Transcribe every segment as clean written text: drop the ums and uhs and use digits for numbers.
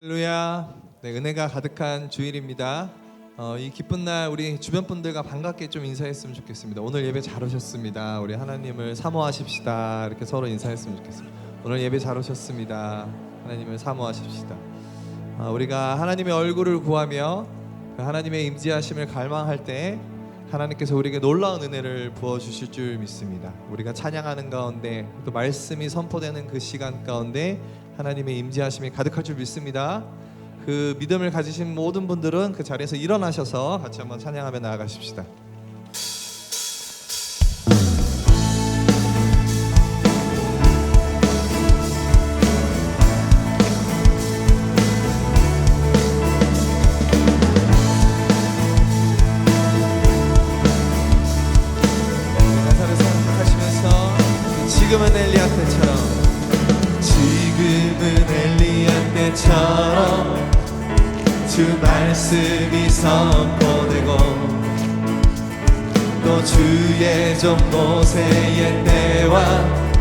할렐루야. 네, 은혜가 가득한 주일입니다. 이 기쁜 날 우리 주변 분들과 반갑게 좀 인사했으면 좋겠습니다. 오늘 예배 잘 오셨습니다. 우리 하나님을 사모하십시다. 이렇게 서로 인사했으면 좋겠습니다. 오늘 예배 잘 오셨습니다. 하나님을 사모하십시다. 우리가 하나님의 얼굴을 구하며 그 하나님의 임재하심을 갈망할 때 하나님께서 우리에게 놀라운 은혜를 부어주실 줄 믿습니다. 우리가 찬양하는 가운데 또 말씀이 선포되는 그 시간 가운데 하나님의 임재하심이 가득할 줄 믿습니다. 그 믿음을 가지신 모든 분들은 그 자리에서 일어나셔서 같이 한번 찬양하며 나아가십시다. 가사를 생각하시면서 지금은 엘리야 때처럼 엘리야 때처럼 주 말씀이 선포되고 또 주의 종 모세의 때와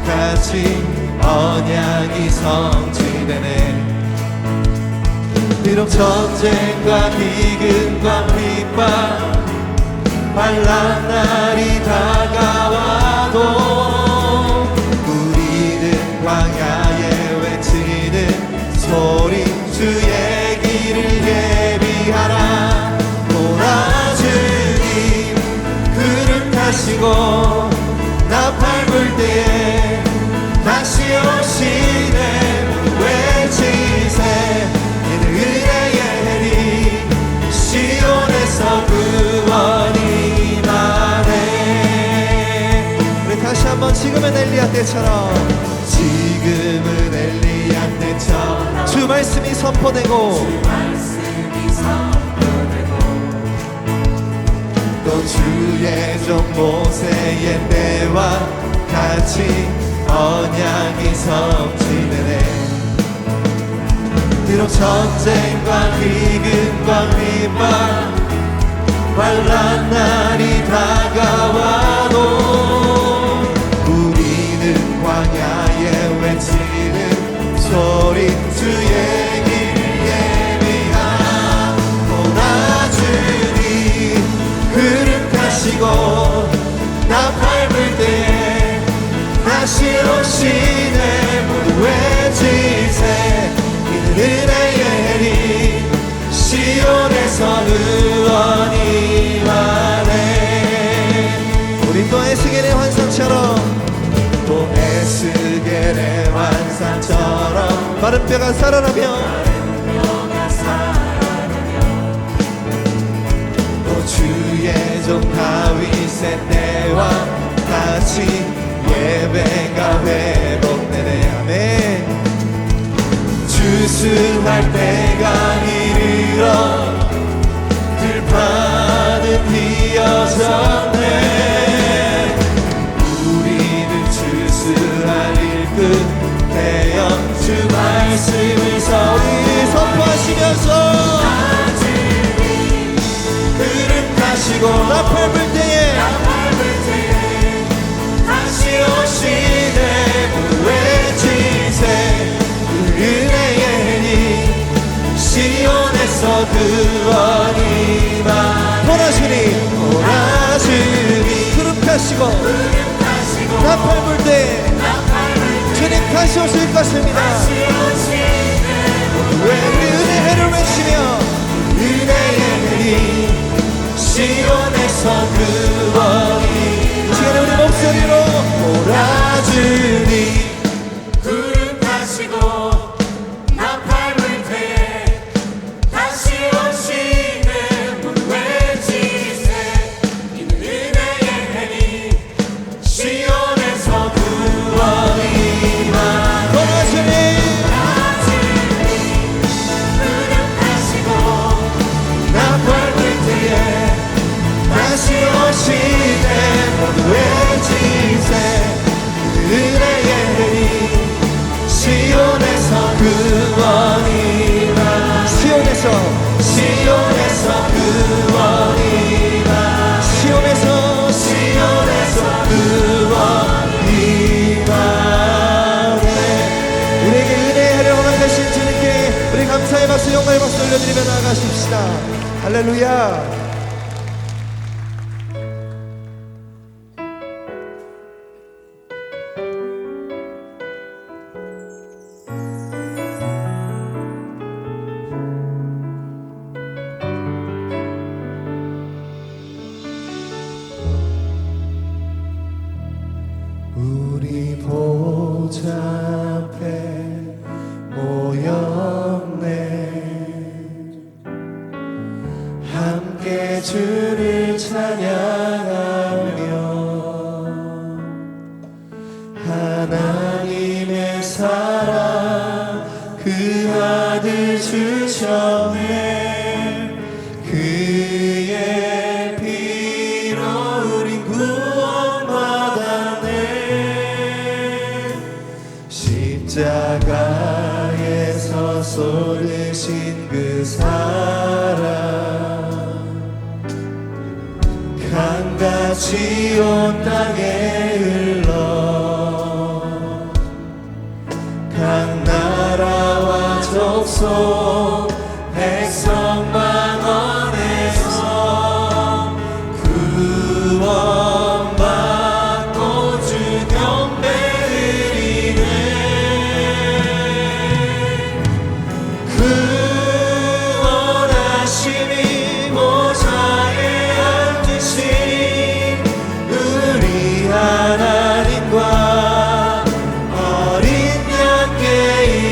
같이 언약이 성취되네. 비록 전쟁과 기근과 핍박 환난 날이 다가와도 우리는 광야에 소리 주의 길을 예비하라. 오라 주님 구름 타시고 나팔 불 때에 다시 오시네. 외치세 이는 은혜의 해리 시온에서 구원이 임하네. 우리 다시 한번 지금은 엘리야 때처럼 지금은 엘리야 때처럼 주 말씀이 선포되고 또 주의 종 모세의 때와 같이 언약이 성취되네. 비록 전쟁과 기근과 핍박 환난 날이 다가와도 우리는 광야에 외치는 소리 주의 길을 예비하라. 오라 주님 구름 타시고 나팔 불 때에 다시 오시네. 모두 외치세 이는 은혜의 해리 시온에서 의원이 임하네. 우리 또 에스겔의 환상처럼 또 에스겔의 환상처럼 마른 뼈가 살아나며 또 주의 종 다윗의 때와 같이 예배가 회복되네. 아멘. 주수할 때가 이르러 들판은 휘어졌네. 우리는 주수할 일꾼 대영 주 말씀을 서리 선포하시면서 구름 타시고 나팔 불 때에 다시 오시네. 외치세 은혜의 해리 시온에서 구원이 임하네. 오라 주님 오라 주님 구름 타시고 나팔 불 때 주님 다시 오실 것입니다. 왜 우리 은혜를 외치며 은혜의 해리 시온에서 구원이 지금 우리 목소리로 오라 주님 구름 타시고 나팔 불 때에 다시 오시네. 모두 외치세 이는 은혜의 해리 시온에서 구원이 임하네. 오라 주님 일어나서 영광의 박수 올려드리며 나아가십시다. 할렐루야. 우리 보좌 앞에 모였네. 함께 주를 찬양하며 하나님의 사랑 그 아들 주셨네. 그의 피로 우린 구원받았네. 십자가에서 쏟으신 그 사랑 강같이 온 땅에 흘러 각 나라와 족속 백성 만원에서 구원받고 주 경배드리네. 구원하심이 보좌에 앉으신 우리 하나님과 어린 양께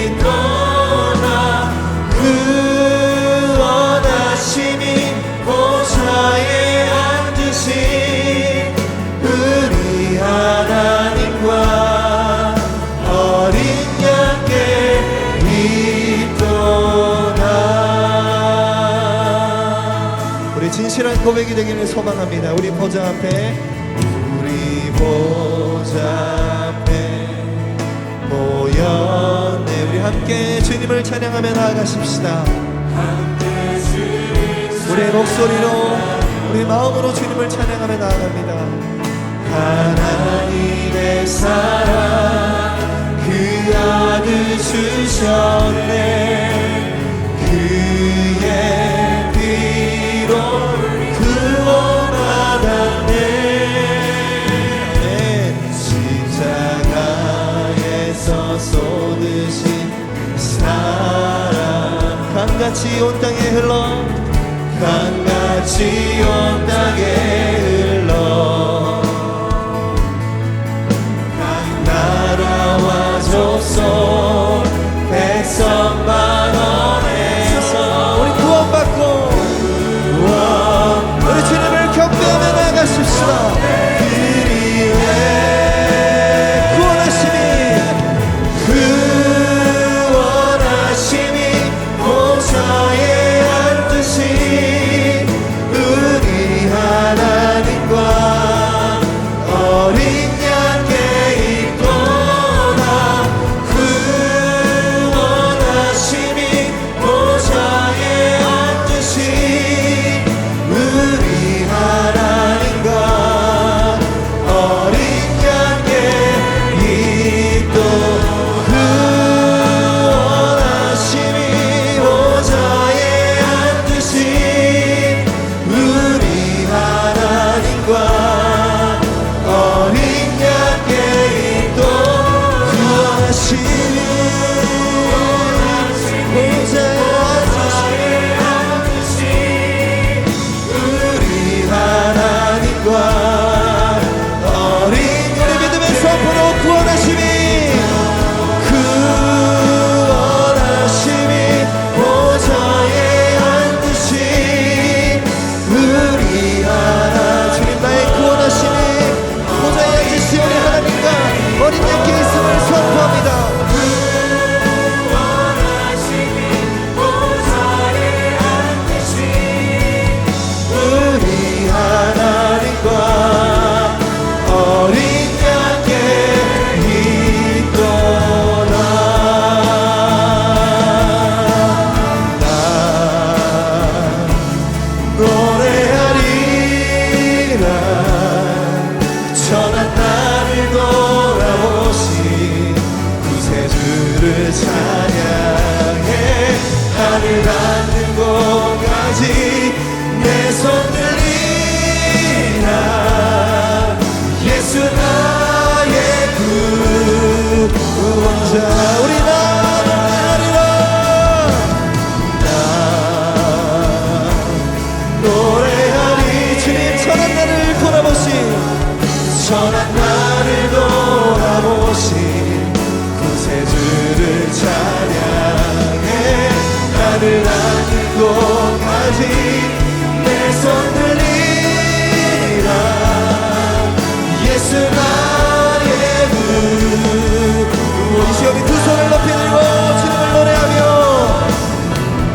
있도다. 구원하심이 보좌에 앉으신 우리 하나님과 어린 양께 있도다. 우리 진실한 고백이 되기를 소망합니다. 우리 보좌 앞에 모였네. 우리 함께 주님을 찬양하며 나아가십시다. 우리의 목소리로 우리 마음으로 주님을 찬양하며 나아갑니다. 하나님의 사랑 그 아들 주셨네. 그의 피로 구원받았네. 십자가에서 쏟으신 사랑 강같이 온 땅에 흘러 강같이 온 땅에 흘러 각 나라와 족속 백성 만원에서 우리 구원받고 우리 주님을 경배하며 나아가십시다. 그리에 구원하심이 보좌에 앉으신 우리 하나님 닿는 곳까지 내 손 들리라. 예수 나의 구원자. 우리 나아가리라. 나 노래하리. 주님 선한 나를 돌아보신, 선한 나를 돌아보신 구세주를 찬양해. 나를 닿는 곳까지 내 손 들리라. 예수 나의 구원. 이 시간에 두 손을 높이 들고 주님을 노래하며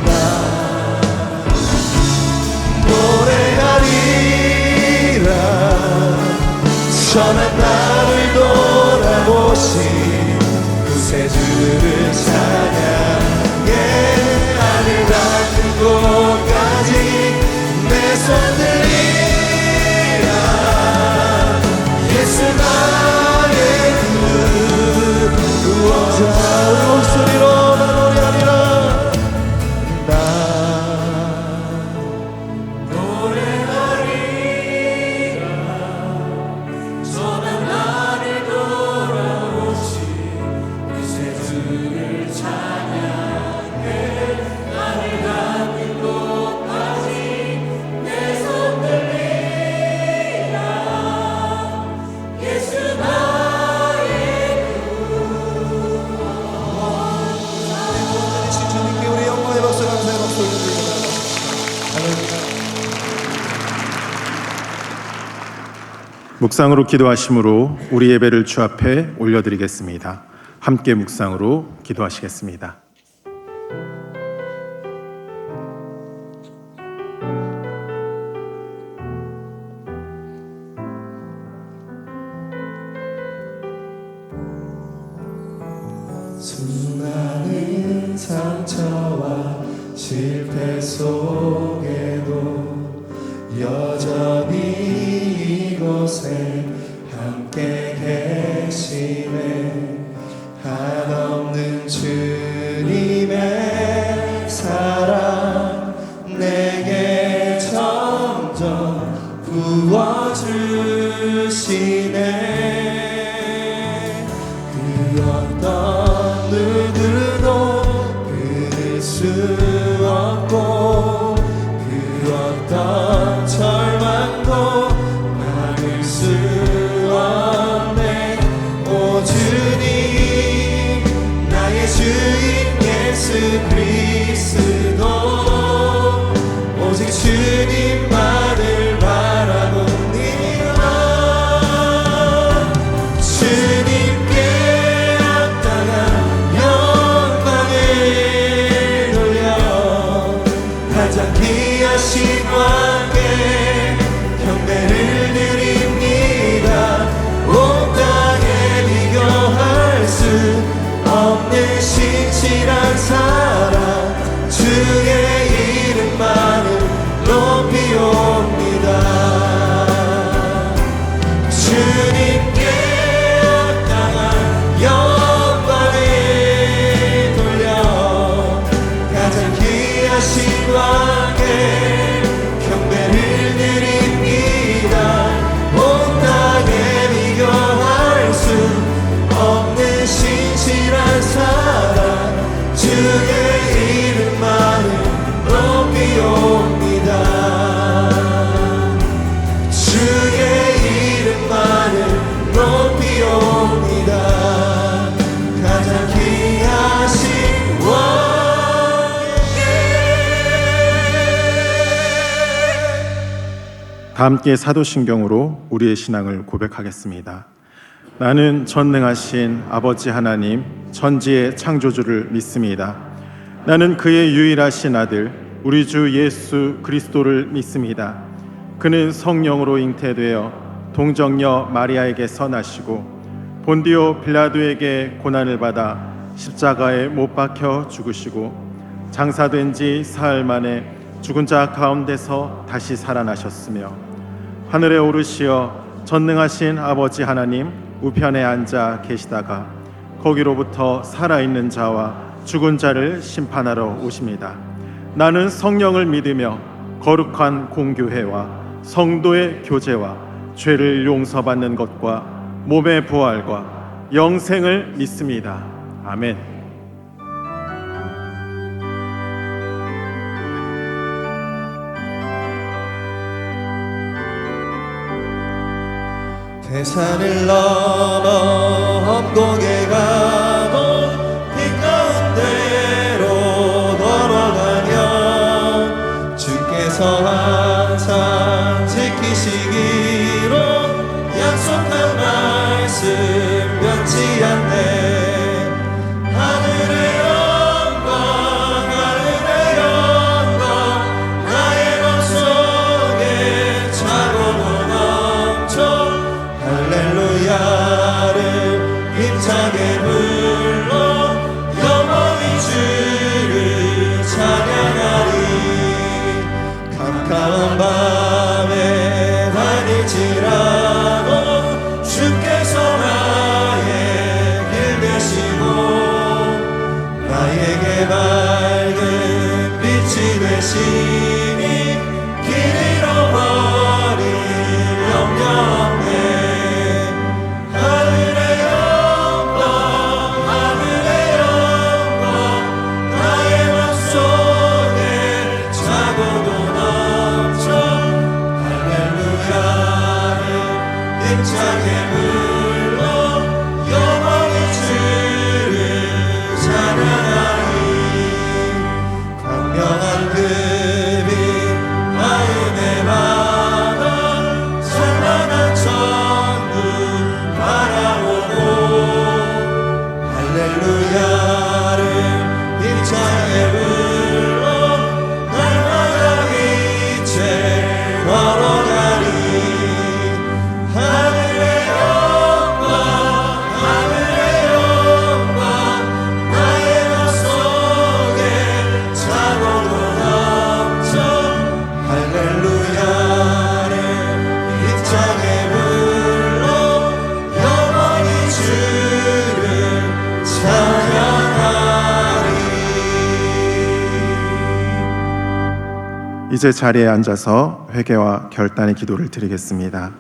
나 노래하리라. 선한 나를 돌아보신 구세주를 찬양해. 나를 닿는 곳까지 내 손 들리라. 예수 나의 구원자. 우리 목소리로 노래하리라. 나 노래하리라. 선한 나를 돌아오신 구세주를 찬양해. 나를 닿는 곳까지 내 손 들리라. 예수 나의 주님께 우리 영광의 박수, 감사의 박수 올려드립니다. 할렐루야. 묵상으로 기도하심으로 우리 예배를 주 앞에 올려드리겠습니다. 함께 묵상으로 기도하시겠습니다. 수많은 상처와 실패 속에도 여전히 이곳에 함께 계시네. 한없는 주님의 사랑 내게 점점 부어주시네. 그 어떤 누구도 끊을 수 없고 그 어떤 절망도 막을 수 없네. 오 주님 나의 주인 예수 그리스도 오직 주님만을 바라봅니다. 주님께 합당한 영광을 돌려 가장 귀하신 왕께 경배를 드립니다. 온 땅에 비교할 수 없는 신실한 사랑 주의 이름만을 높이옵니다. 주님께 합당한 영광을 돌려 가장 귀하신 왕께 경배를 드립니다. 온 땅에 비교할 수 없는 신실한 사랑 주의 이름만을 높이옵니다. 주의 이름만을 높이옵니다. 가장 귀하신 왕께. 다 함께 사도신경으로 우리의 신앙을 고백하겠습니다. 나는 전능하신 아버지 하나님 천지의 창조주를 믿습니다. 나는 그의 유일하신 아들 우리 주 예수 그리스도를 믿습니다. 그는 성령으로 잉태되어 동정녀 마리아에게서 나시고 본디오 빌라도에게 고난을 받아 십자가에 못 박혀 죽으시고 장사된 지 사흘 만에 죽은 자 가운데서 다시 살아나셨으며 하늘에 오르시어 전능하신 아버지 하나님 우편에 앉아 계시다가 거기로부터 살아있는 자와 죽은 자를 심판하러 오십니다. 나는 성령을 믿으며 거룩한 공교회와 성도의 교제와 죄를 용서받는 것과 몸의 부활과 영생을 믿습니다. 아멘. 대산을 넘어 험곡에 가도 빛 가운데로 걸어가면 주께서 항상 지키시기로 약속한 말씀 변치 않네. 하늘의 영광 하늘의 영광 나의 맘속에 차고도 넘쳐 할렐루야를 힘차게 불러 영원히 주를 찬양하리. 캄캄한 밤에 다닐지라도 주께서 나의 길 되시고 나에게 밝은 빛이 되시니 길 잃어버린 염려 없네. 하늘의 영광 하늘의 영광 나의 맘속에 차고도 넘쳐 할렐루야를 힘차게 불러 영원히 주를 찬양하리. 광명한 그 빛 마음에 받아 찬란한 천국 바라보고 할렐루야를 힘차게 불러 날마다 빛에 걸어가리. 하늘의 영광 하늘의 영광 나의 맘속에 차고도 넘쳐 할렐루야를 힘차게 불러 영원히 주를 찬양하리. 이제 자리에 앉아서 회개와 결단의 기도를 드리겠습니다.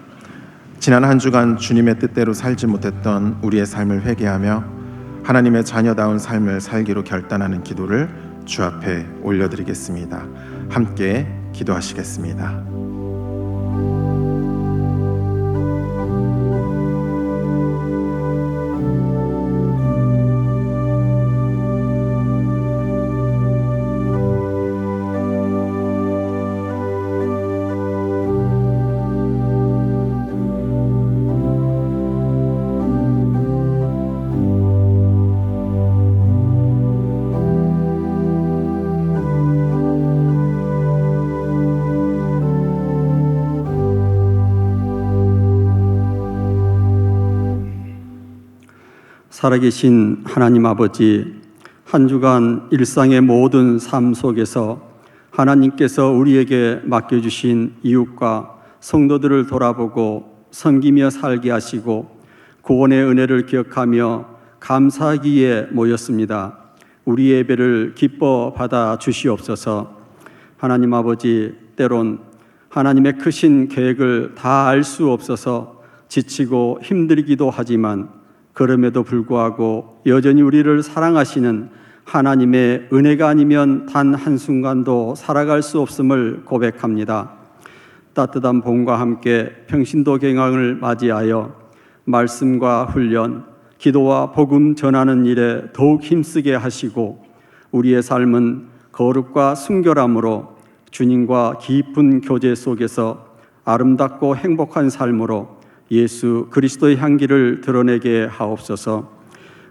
지난 한 주간 주님의 뜻대로 살지 못했던 우리의 삶을 회개하며 하나님의 자녀다운 삶을 살기로 결단하는 기도를 주 앞에 올려드리겠습니다. 함께 기도하시겠습니다. 살아계신 하나님 아버지, 한 주간 일상의 모든 삶 속에서 하나님께서 우리에게 맡겨주신 이웃과 성도들을 돌아보고 섬기며 살게 하시고 구원의 은혜를 기억하며 감사하기에 모였습니다. 우리 예배를 기뻐 받아 주시옵소서. 하나님 아버지, 때론 하나님의 크신 계획을 다 알 수 없어서 지치고 힘들기도 하지만 그럼에도 불구하고 여전히 우리를 사랑하시는 하나님의 은혜가 아니면 단 한순간도 살아갈 수 없음을 고백합니다. 따뜻한 봄과 함께 평신도 개강을 맞이하여 말씀과 훈련, 기도와 복음 전하는 일에 더욱 힘쓰게 하시고 우리의 삶은 거룩과 순결함으로 주님과 깊은 교제 속에서 아름답고 행복한 삶으로 예수 그리스도의 향기를 드러내게 하옵소서.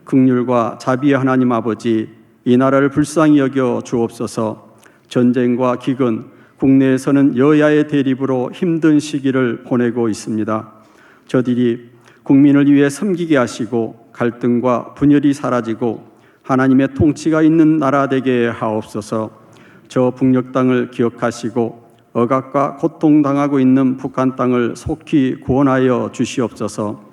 긍휼과 자비의 하나님 아버지, 이 나라를 불쌍히 여겨 주옵소서. 전쟁과 기근, 국내에서는 여야의 대립으로 힘든 시기를 보내고 있습니다. 저들이 국민을 위해 섬기게 하시고 갈등과 분열이 사라지고 하나님의 통치가 있는 나라 되게 하옵소서. 저 북녘 땅을 기억하시고 억압과 고통당하고 있는 북한 땅을 속히 구원하여 주시옵소서.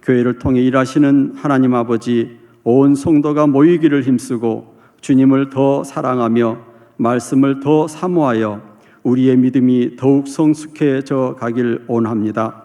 교회를 통해 일하시는 하나님 아버지, 온 성도가 모이기를 힘쓰고 주님을 더 사랑하며 말씀을 더 사모하여 우리의 믿음이 더욱 성숙해져 가길 원합니다.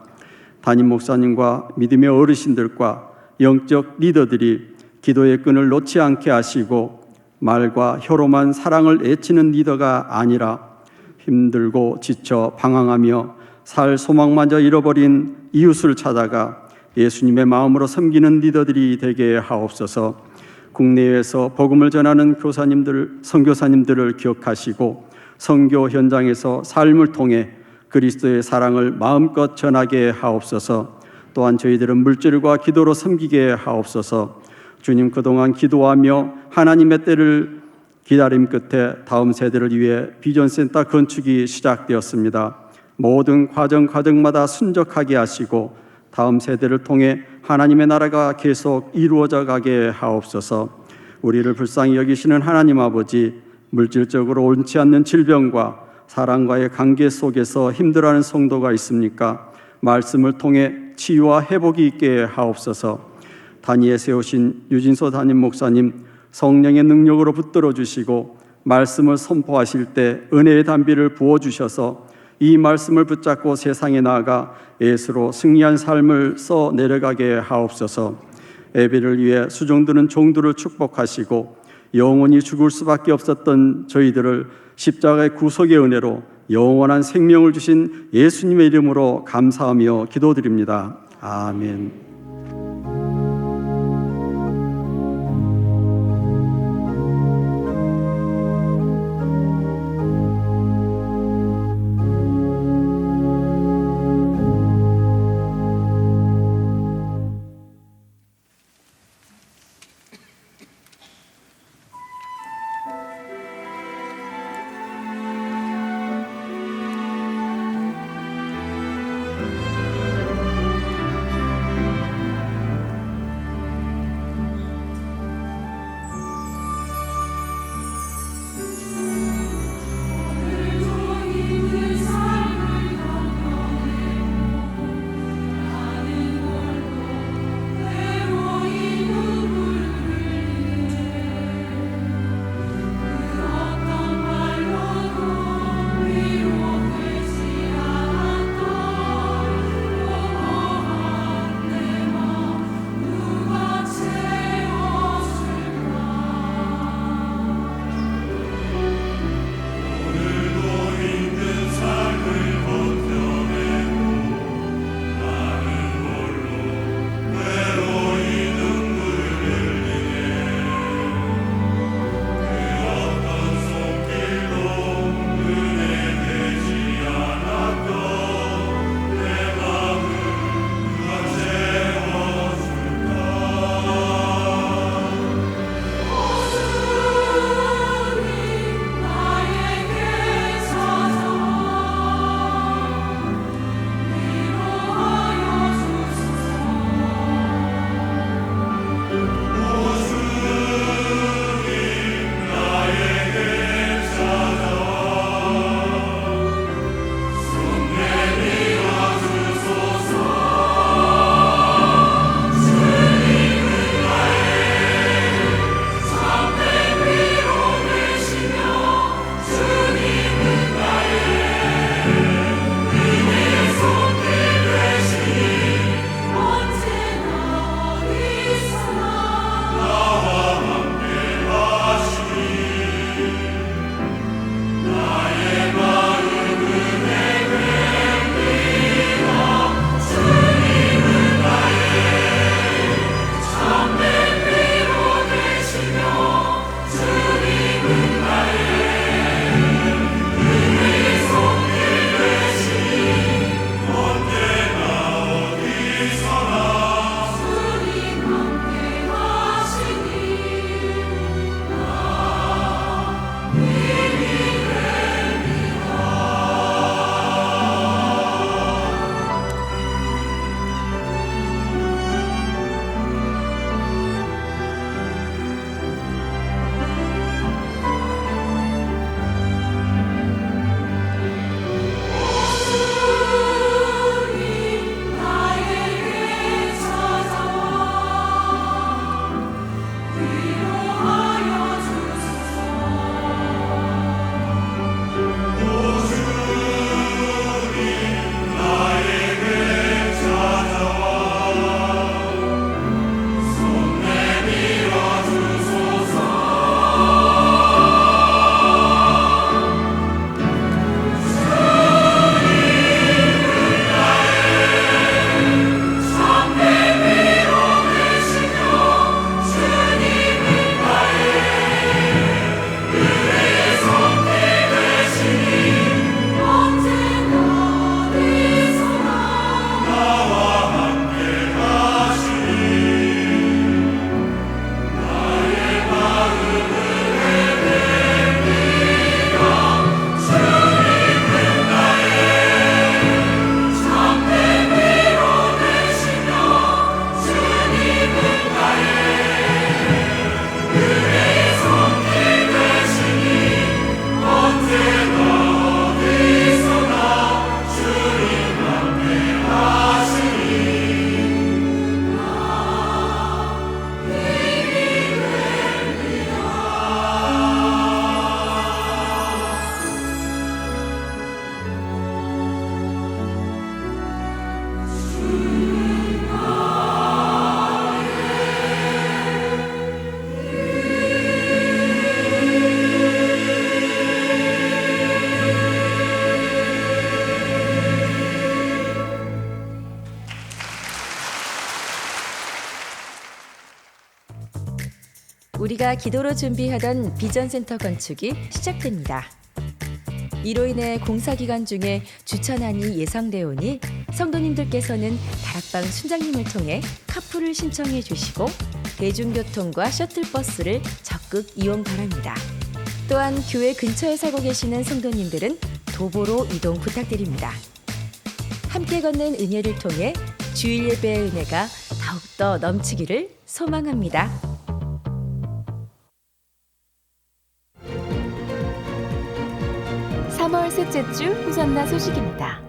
담임 목사님과 믿음의 어르신들과 영적 리더들이 기도의 끈을 놓지 않게 하시고 말과 혀로만 사랑을 애치는 리더가 아니라 힘들고 지쳐 방황하며 살 소망마저 잃어버린 이웃을 찾아가 예수님의 마음으로 섬기는 리더들이 되게 하옵소서. 국내에서 복음을 전하는 교사님들, 선교사님들을 기억하시고 선교 현장에서 삶을 통해 그리스도의 사랑을 마음껏 전하게 하옵소서. 또한 저희들은 물질과 기도로 섬기게 하옵소서. 주님, 그동안 기도하며 하나님의 때를 기다림 끝에 다음 세대를 위해 비전센터 건축이 시작되었습니다. 모든 과정마다 순적하게 하시고 다음 세대를 통해 하나님의 나라가 계속 이루어져 가게 하옵소서. 우리를 불쌍히 여기시는 하나님 아버지, 물질적으로 옳지 않는 질병과 사랑과의 관계 속에서 힘들어하는 성도가 있습니까? 말씀을 통해 치유와 회복이 있게 하옵소서. 단위에 세우신 유진소 담임 목사님, 성령의 능력으로 붙들어 주시고 말씀을 선포하실 때 은혜의 담비를 부어 주셔서 이 말씀을 붙잡고 세상에 나아가 예수로 승리한 삶을 써 내려가게 하옵소서. 예배를 위해 수종드는 종들을 축복하시고 영원히 죽을 수밖에 없었던 저희들을 십자가의 구속의 은혜로 영원한 생명을 주신 예수님의 이름으로 감사하며 기도드립니다. 아멘. 우리가 기도로 준비하던 비전센터 건축이 시작됩니다. 이로 인해 공사 기간 중에 주차난이 예상되오니 성도님들께서는 다락방 순장님을 통해 카풀을 신청해 주시고 대중교통과 셔틀버스를 적극 이용 바랍니다. 또한 교회 근처에 살고 계시는 성도님들은 도보로 이동 부탁드립니다. 함께 걷는 은혜를 통해 주일 예배의 은혜가 더욱더 넘치기를 소망합니다. (3월) 셋째 주 호산나 소식입니다.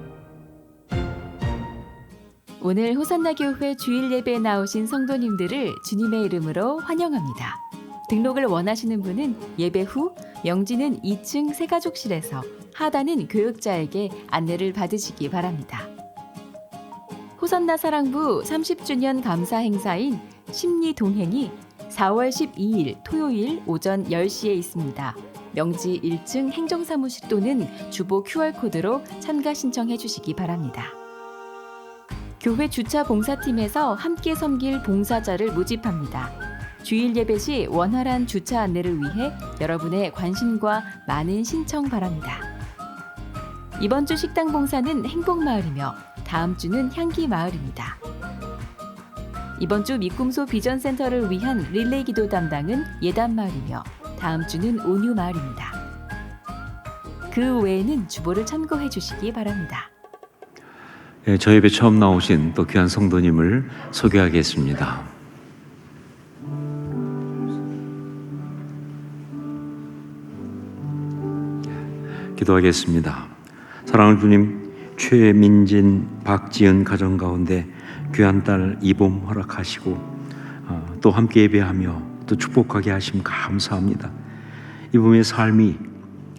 오늘 호산나 교회 주일 예배에 나오신 성도님들을 주님의 이름으로 환영합니다. 등록을 원하시는 분은 예배 후 영지는 2층 새가족실에서, 하단은 교육자에게 안내를 받으시기 바랍니다. 호산나 사랑부 30주년 감사 행사인 심리 동행이 4월 12일 토요일 오전 10시에 있습니다. 명지 1층 행정사무실 또는 주보 QR코드로 참가 신청해 주시기 바랍니다. 교회 주차 봉사팀에서 함께 섬길 봉사자를 모집합니다. 주일 예배 시 원활한 주차 안내를 위해 여러분의 관심과 많은 신청 바랍니다. 이번 주 식당 봉사는 행복마을이며 다음 주는 향기마을입니다. 이번 주 미꿈소 비전센터를 위한 릴레이 기도 담당은 예단마을이며 다음 주는 온유마을입니다. 그 외에는 주보를 참고해 주시기 바랍니다. 네, 저희 예배 처음 나오신 또 귀한 성도님을 소개하겠습니다. 기도하겠습니다. 사랑하는 주님, 최민진, 박지은 가정 가운데 귀한 딸 이봄 허락하시고 또 함께 예배하며 또 축복하게 하심 감사합니다. 이봄의 삶이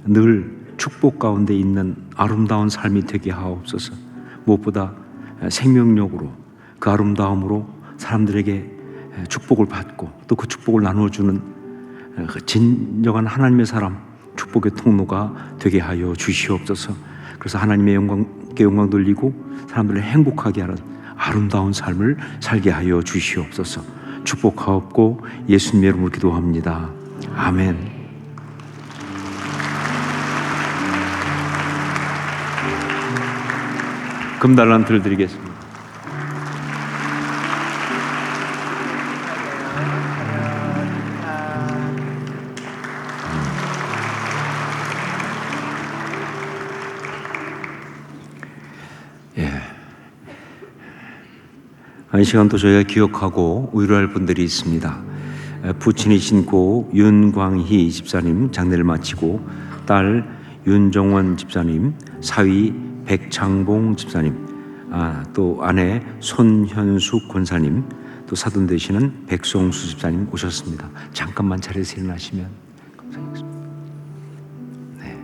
늘 축복 가운데 있는 아름다운 삶이 되게 하옵소서. 무엇보다 생명력으로 그 아름다움으로 사람들에게 축복을 받고 또 그 축복을 나눠주는 그 진정한 하나님의 사람, 축복의 통로가 되게 하여 주시옵소서. 그래서 하나님의 영광께 영광 돌리고 사람들을 행복하게 하는 아름다운 삶을 살게 하여 주시옵소서. 축복하옵고 예수님의 이름으로 기도합니다. 아멘. 금달란트를 드리겠습니다. 이 시간도 저희가 기억하고 위로할 분들이 있습니다. 부친이신 고 윤광희 집사님 장례를 마치고 딸 윤정원 집사님, 사위 백창봉 집사님, 또 아내 손현숙 권사님, 또 사돈 되시는 백송수 집사님 오셨습니다. 잠깐만 자리에서 일어나시면 감사하겠습니다. 네.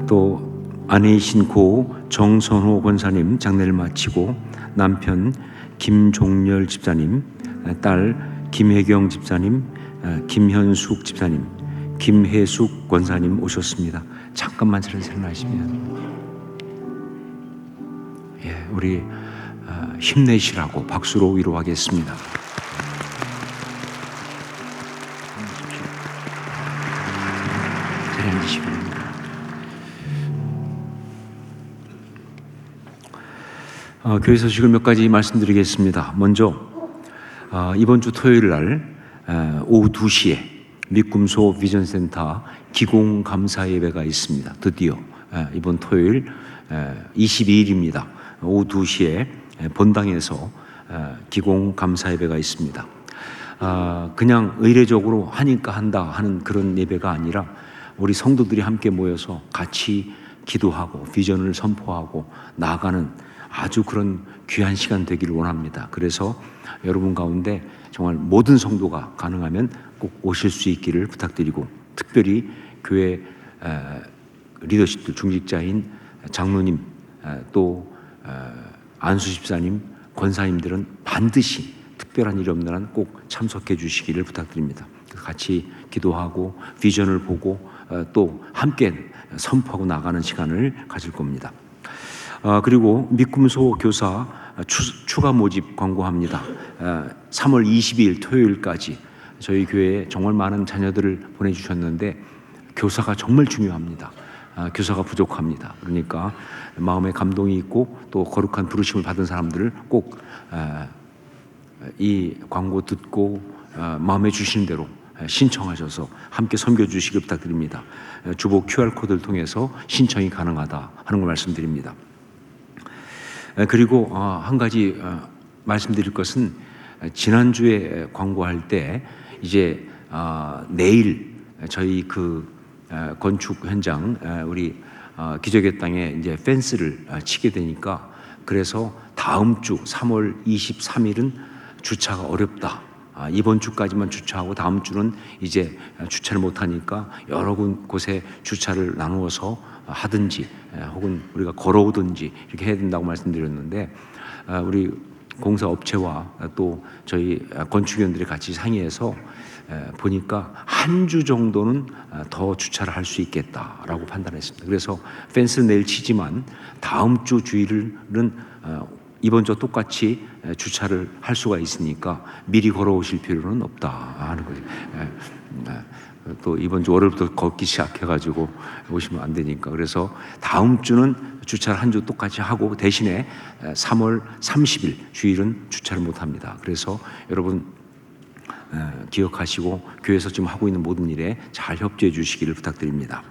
또 아내이신 고 정선호 권사님 장례를 마치고 남편 김종렬 집사님, 딸 김혜경 집사님, 김현숙 집사님, 김혜숙 권사님 오셨습니다. 잠깐만 자리에서 일어나시면 우리 힘내시라고 박수로 위로하겠습니다. 자리에 앉으시기 바랍니다. 교회 소식을 몇 가지 말씀드리겠습니다. 먼저 이번 주 토요일 날 오후 2시에 미꿈소 비전센터 기공 감사 예배가 있습니다. 드디어 이번 토요일 22일입니다. 오후 2시에 본당에서 기공 감사 예배가 있습니다. 그냥 의례적으로 하니까 한다 하는 그런 예배가 아니라 우리 성도들이 함께 모여서 같이 기도하고 비전을 선포하고 나아가는 아주 그런 귀한 시간 되기를 원합니다. 그래서 여러분 가운데 정말 모든 성도가 가능하면 꼭 오실 수 있기를 부탁드리고, 특별히 교회 리더십들, 중직자인 장로님, 또 안수 집사님, 권사님들은 반드시 특별한 일이 없는 한 꼭 참석해 주시기를 부탁드립니다. 같이 기도하고 비전을 보고 또 함께 선포하고 나가는 시간을 가질 겁니다. 그리고 믿음소 교사 추가 모집 광고합니다. 3월 22일 토요일까지 저희 교회에 정말 많은 자녀들을 보내주셨는데 교사가 정말 중요합니다. 교사가 부족합니다. 그러니까 마음에 감동이 있고 또 거룩한 부르심을 받은 사람들을 꼭 이 광고 듣고 마음에 주시는 대로 신청하셔서 함께 섬겨주시길 부탁드립니다. 주보 QR코드를 통해서 신청이 가능하다 하는 걸 말씀드립니다. 그리고 한 가지 말씀드릴 것은, 지난주에 광고할 때 이제 내일 저희 그 건축 현장 우리 기적의 땅에 이제 펜스를 치게 되니까, 그래서 다음 주 3월 23일은 주차가 어렵다. 이번 주까지만 주차하고 다음 주는 이제 주차를 못하니까 여러 곳에 주차를 나누어서 하든지 혹은 우리가 걸어오든지 이렇게 해야 된다고 말씀드렸는데, 우리 공사업체와 또 저희 건축위원들이 같이 상의해서 보니까 한 주 정도는 더 주차를 할 수 있겠다라고 판단했습니다. 그래서 펜스는 내일 치지만 다음 주 주일은 이번 주 똑같이 주차를 할 수가 있으니까 미리 걸어오실 필요는 없다 하는 거죠. 또 이번 주 월요일부터 걷기 시작해가지고 오시면 안 되니까, 그래서 다음 주는 주차를 한 주 똑같이 하고 대신에 3월 30일 주일은 주차를 못합니다. 그래서 여러분 기억하시고 교회에서 지금 하고 있는 모든 일에 잘 협조해 주시기를 부탁드립니다.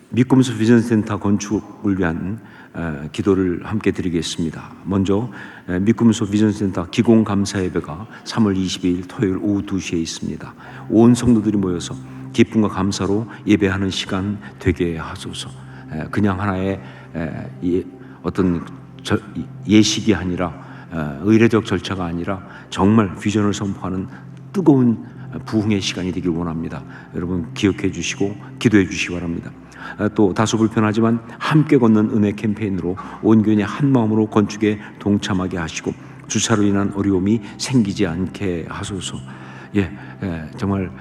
믿음소 비전센터 건축을 위한 기도를 함께 드리겠습니다. 먼저 믿음소 비전센터 기공감사 예배가 3월 22일 토요일 오후 2시에 있습니다. 온 성도들이 모여서 기쁨과 감사로 예배하는 시간 되게 하소서. 그냥 하나의 어떤 예식이 아니라, 의례적 절차가 아니라 정말 비전을 선포하는 뜨거운 부흥의 시간이 되길 원합니다. 여러분 기억해 주시고 기도해 주시기 바랍니다. 또 다소 불편하지만 함께 걷는 은혜 캠페인으로 온 교인이 한 마음으로 건축에 동참하게 하시고 주차로 인한 어려움이 생기지 않게 하소서. 정말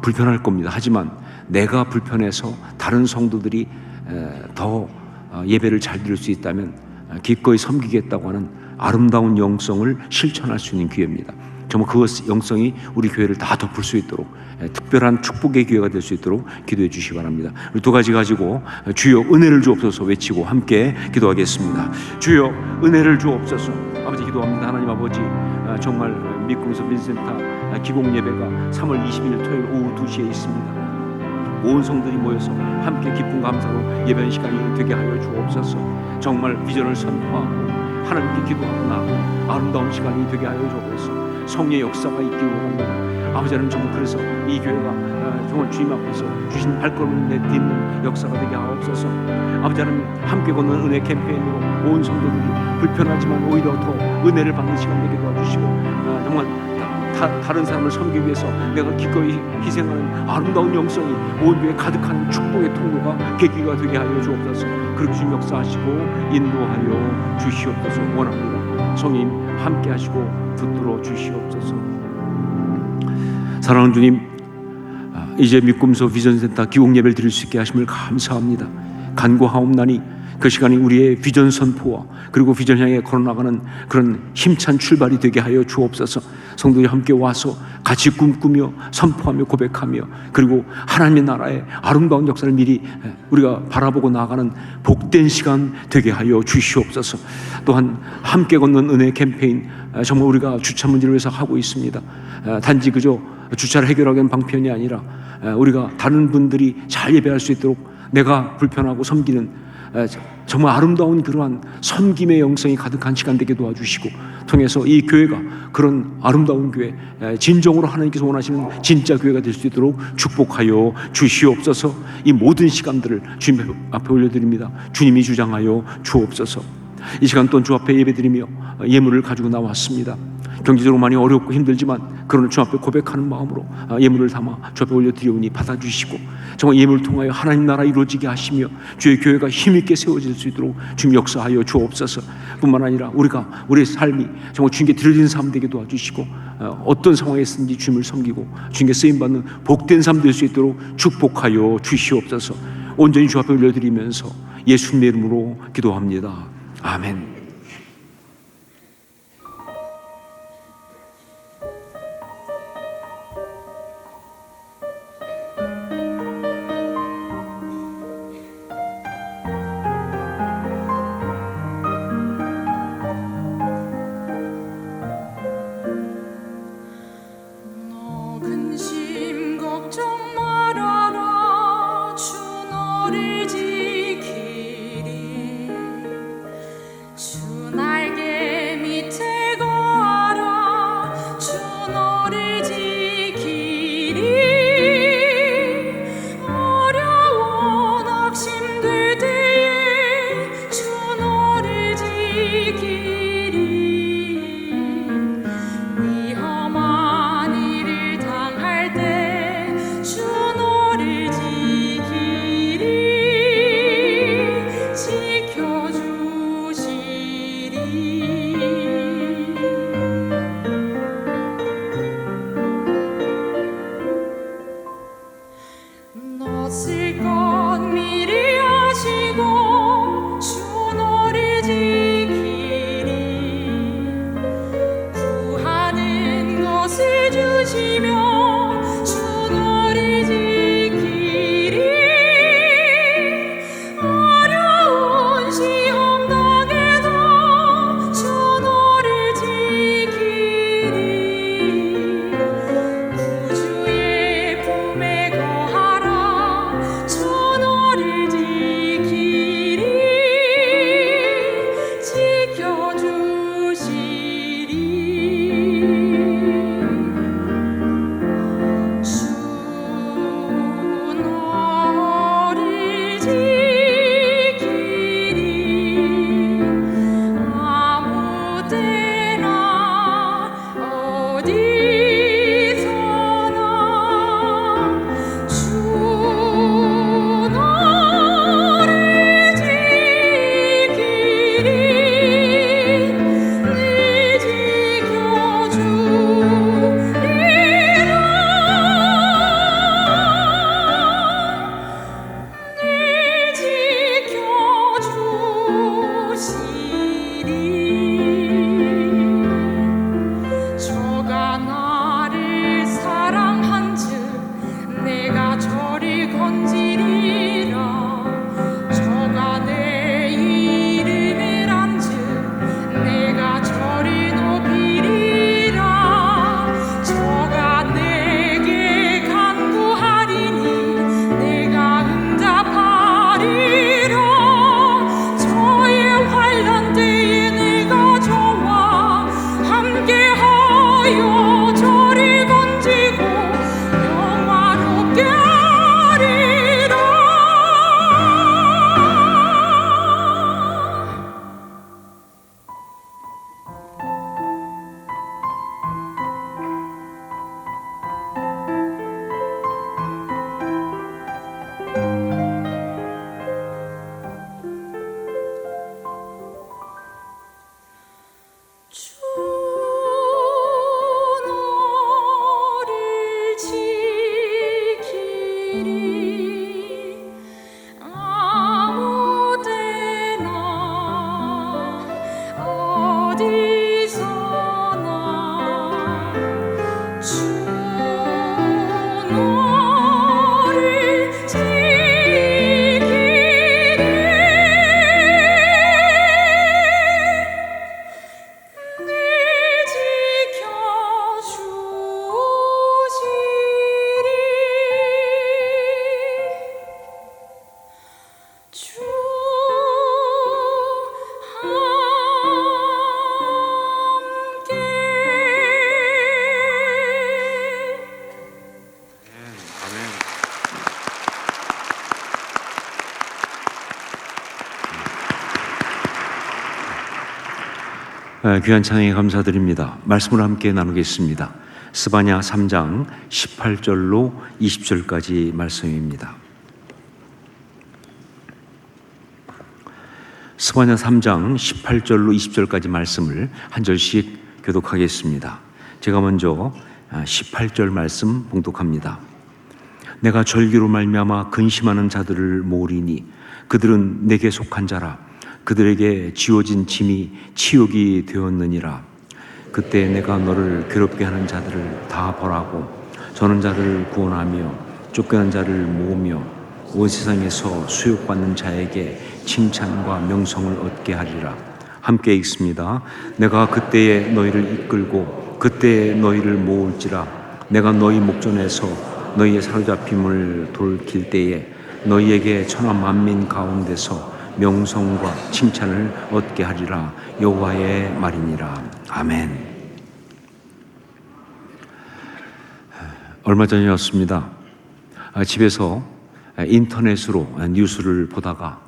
불편할 겁니다. 하지만 내가 불편해서 다른 성도들이 더 예배를 잘 드릴 수 있다면 기꺼이 섬기겠다고 하는 아름다운 영성을 실천할 수 있는 기회입니다. 정말 그 영성이 우리 교회를 다 덮을 수 있도록 특별한 축복의 기회가 될 수 있도록 기도해 주시기 바랍니다. 우리 두 가지 가지고 주여 은혜를 주옵소서 외치고 함께 기도하겠습니다. 주여 은혜를 주옵소서. 아버지 기도합니다. 하나님 아버지, 정말 믿음소 빈센터 기공 예배가 3월 20일 토요일 오후 2시에 있습니다. 온 성들이 모여서 함께 기쁨 감사로 예배하는 시간이 되게 하여 주옵소서. 정말 비전을 선포하고 하나님께 기도하고 아름다운 시간이 되게 하여 주옵소서. 성의 역사가 있기를 원합니다. 아버지 하나님, 정말 그래서 이 교회가 정말 주님 앞에서 주신 발걸음을 내딛는 역사가 되게 하옵소서. 아버지 하나님, 함께 걷는 은혜 캠페인으로 온 성도들이 불편하지만 오히려 더 은혜를 받는 시간 되게 도와주시고, 정말 다른 사람을 섬기기 위해서 내가 기꺼이 희생하는 아름다운 영성이 온 교회에 가득한 축복의 통로가 계기가 되게 하여 주옵소서. 그렇게 주님 역사하시고 인도하여 주시옵소서 원합니다. 성님 함께 하시고 붙들어 주시옵소서. 사랑하는 주님, 이제 믿음소 비전센터 기공 예배를 드릴 수 있게 하심을 감사합니다. 간구하옵나니 그 시간이 우리의 비전 선포와 그리고 비전 향해 걸어나가는 그런 힘찬 출발이 되게 하여 주옵소서. 성도들이 함께 와서 같이 꿈꾸며 선포하며 고백하며 그리고 하나님의 나라의 아름다운 역사를 미리 우리가 바라보고 나아가는 복된 시간 되게 하여 주시옵소서. 또한 함께 걷는 은혜 캠페인, 정말 우리가 주차 문제를 위해서 하고 있습니다. 단지 그저 주차를 해결하기 위한 방편이 아니라 우리가 다른 분들이 잘 예배할 수 있도록 내가 불편하고 섬기는 정말 아름다운 그러한 섬김의 영성이 가득한 시간 되게 도와주시고, 통해서 이 교회가 그런 아름다운 교회, 진정으로 하나님께서 원하시는 진짜 교회가 될 수 있도록 축복하여 주시옵소서. 이 모든 시간들을 주님 앞에 올려드립니다. 주님이 주장하여 주옵소서. 이 시간 또한 주 앞에 예배드리며 예물을 가지고 나왔습니다. 경제적으로 많이 어렵고 힘들지만 그러나 주 앞에 고백하는 마음으로 예물을 담아 주 앞에 올려드리오니 받아주시고, 정말 예물을 통하여 하나님 나라 이루어지게 하시며 주의 교회가 힘있게 세워질 수 있도록 주님 역사하여 주옵소서. 뿐만 아니라 우리의 삶이 정말 주님께 드려진 삶 되게 도와주시고, 어떤 상황에 있든지 주님을 섬기고 주님께 쓰임받는 복된 삶 될 수 있도록 축복하여 주시옵소서. 온전히 주 앞에 올려드리면서 예수님의 이름으로 기도합니다. 아멘. 너 근심 걱정 말아라. 주 너를 지키리. 주 날개 밑에 거하라. 주 너를 지키리. 어려운 악심들 때에 주 너를 지키리. 위험한 일을 당할 때 주 너를 지키리. 지켜주시리. 너 쓸 것 미리 아시고 주 너를 지키리. 구하는 것을 주시며 주 너를 지키리. 어려운 시험 당해도 주 너를 지키리. 구주의 품에 거하라. 주 너를 지키리. 지켜주시리. 주 너를 지키리. 아무 때나 어디서나 주 너를 지키리. 늘 지켜주리라. 늘 귀한 찬양에 감사드립니다. 말씀을 함께 나누겠습니다. 스바냐 3장 18절로 20절까지 말씀입니다. 스바냐 3장 18절로 20절까지 말씀을 한 절씩 교독하겠습니다. 제가 먼저 18절 말씀 봉독합니다. 내가 절기로 말미암아 근심하는 자들을 모으리니 그들은 내게 속한 자라. 그들에게 지워진 짐이 치욕이 되었느니라. 그때 내가 너를 괴롭게 하는 자들을 다 벌하고 저는 자를 구원하며 쫓겨난 자를 모으며 온 세상에서 수욕받는 자에게 칭찬과 명성을 얻게 하리라. 함께 읽습니다. 내가 그때에 너희를 이끌고 그때에 너희를 모을지라. 내가 너희 목전에서 너희의 사로잡힘을 돌킬 때에 너희에게 천하 만민 가운데서 명성과 칭찬을 얻게 하리라. 여호와의 말이니라. 아멘. 얼마 전이었습니다. 집에서 인터넷으로 뉴스를 보다가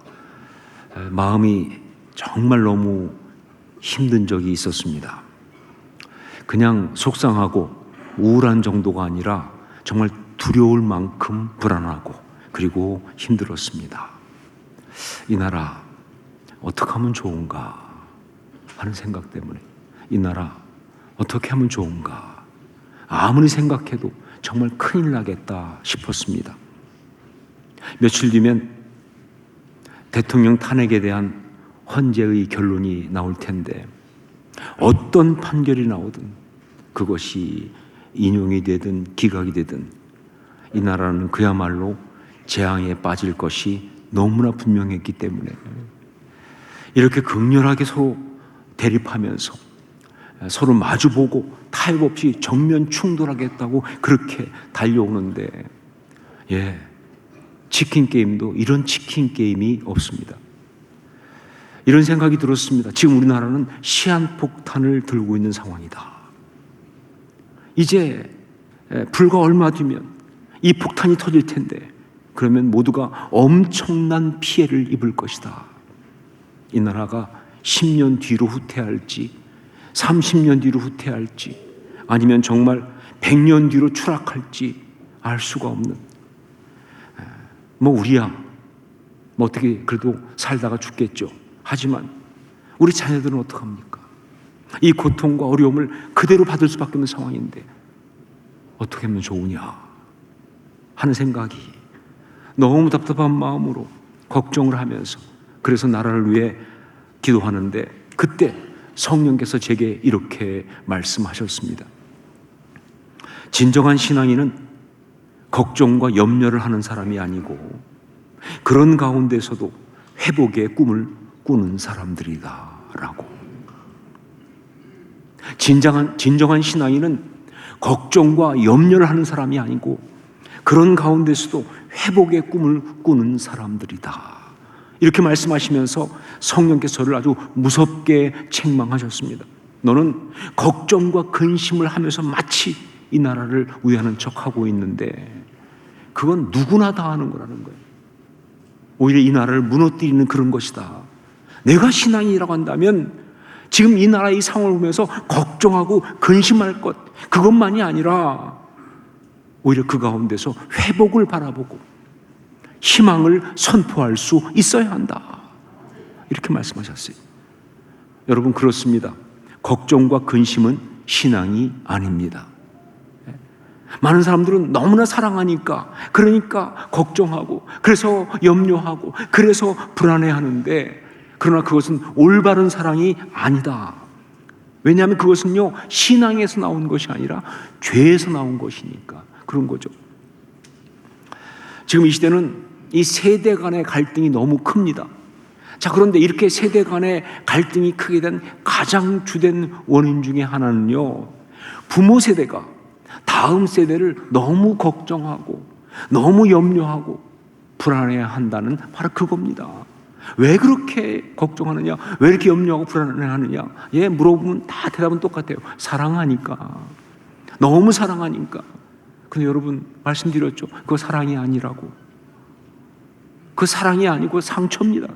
마음이 정말 너무 힘든 적이 있었습니다. 그냥 속상하고 우울한 정도가 아니라 정말 두려울 만큼 불안하고 그리고 힘들었습니다. 이 나라 어떻게 하면 좋은가 하는 생각 때문에 이 나라 어떻게 하면 좋은가 아무리 생각해도 정말 큰일 나겠다 싶었습니다. 며칠 뒤면 대통령 탄핵에 대한 헌재의 결론이 나올 텐데 어떤 판결이 나오든 그것이 인용이 되든 기각이 되든 이 나라는 그야말로 재앙에 빠질 것이 너무나 분명했기 때문에 이렇게 극렬하게 서로 대립하면서 서로 마주보고 타협 없이 정면 충돌하겠다고 그렇게 달려오는데 치킨 게임도 이런 치킨 게임이 없습니다. 이런 생각이 들었습니다. 지금 우리나라는 시한폭탄을 들고 있는 상황이다. 이제 불과 얼마 뒤면 이 폭탄이 터질 텐데 그러면 모두가 엄청난 피해를 입을 것이다. 이 나라가 10년 뒤로 후퇴할지 30년 뒤로 후퇴할지 아니면 정말 100년 뒤로 추락할지 알 수가 없는 우리야 어떻게 그래도 살다가 죽겠죠. 하지만 우리 자녀들은 어떡합니까? 이 고통과 어려움을 그대로 받을 수밖에 없는 상황인데 어떻게 하면 좋으냐 하는 생각이 너무 답답한 마음으로 걱정을 하면서 그래서 나라를 위해 기도하는데 그때 성령께서 제게 이렇게 말씀하셨습니다. 진정한 신앙인은 걱정과 염려를 하는 사람이 아니고 그런 가운데서도 회복의 꿈을 꾸는 사람들이다 라고. 진정한 신앙인은 걱정과 염려를 하는 사람이 아니고 그런 가운데서도 회복의 꿈을 꾸는 사람들이다 이렇게 말씀하시면서 성령께서 저를 아주 무섭게 책망하셨습니다. 너는 걱정과 근심을 하면서 마치 이 나라를 위하는 척하고 있는데 그건 누구나 다 하는 거라는 거예요. 오히려 이 나라를 무너뜨리는 그런 것이다. 내가 신앙이라고 한다면 지금 이 나라의 이 상황을 보면서 걱정하고 근심할 것 그것만이 아니라 오히려 그 가운데서 회복을 바라보고 희망을 선포할 수 있어야 한다 이렇게 말씀하셨어요. 여러분 그렇습니다. 걱정과 근심은 신앙이 아닙니다. 많은 사람들은 너무나 사랑하니까 그러니까 걱정하고 그래서 염려하고 그래서 불안해하는데 그러나 그것은 올바른 사랑이 아니다. 왜냐하면 그것은요 신앙에서 나온 것이 아니라 죄에서 나온 것이니까 그런 거죠. 지금 이 시대는 이 세대 간의 갈등이 너무 큽니다. 자, 그런데 이렇게 세대 간의 갈등이 크게 된 가장 주된 원인 중에 하나는요 부모 세대가 다음 세대를 너무 걱정하고 너무 염려하고 불안해한다는 바로 그겁니다. 왜 그렇게 걱정하느냐? 왜 이렇게 염려하고 불안해하느냐? 물어보면 다 대답은 똑같아요. 사랑하니까. 너무 사랑하니까. 근데 여러분 말씀드렸죠. 그거 사랑이 아니라고. 그 사랑이 아니고 상처입니다.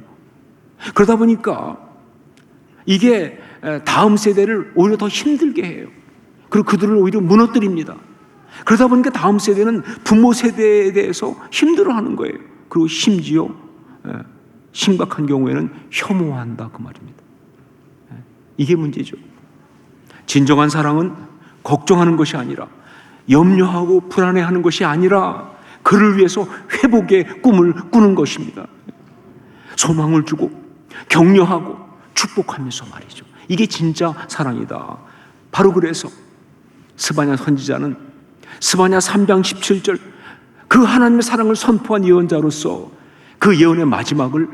그러다 보니까 이게 다음 세대를 오히려 더 힘들게 해요. 그리고 그들을 오히려 무너뜨립니다. 그러다 보니까 다음 세대는 부모 세대에 대해서 힘들어하는 거예요. 그리고 심지어 심각한 경우에는 혐오한다 그 말입니다. 이게 문제죠. 진정한 사랑은 걱정하는 것이 아니라, 염려하고 불안해하는 것이 아니라 그를 위해서 회복의 꿈을 꾸는 것입니다. 소망을 주고 격려하고 축복하면서 말이죠. 이게 진짜 사랑이다. 바로 그래서 스바냐 선지자는 스바냐 3장 17절 그 하나님의 사랑을 선포한 예언자로서 그 예언의 마지막을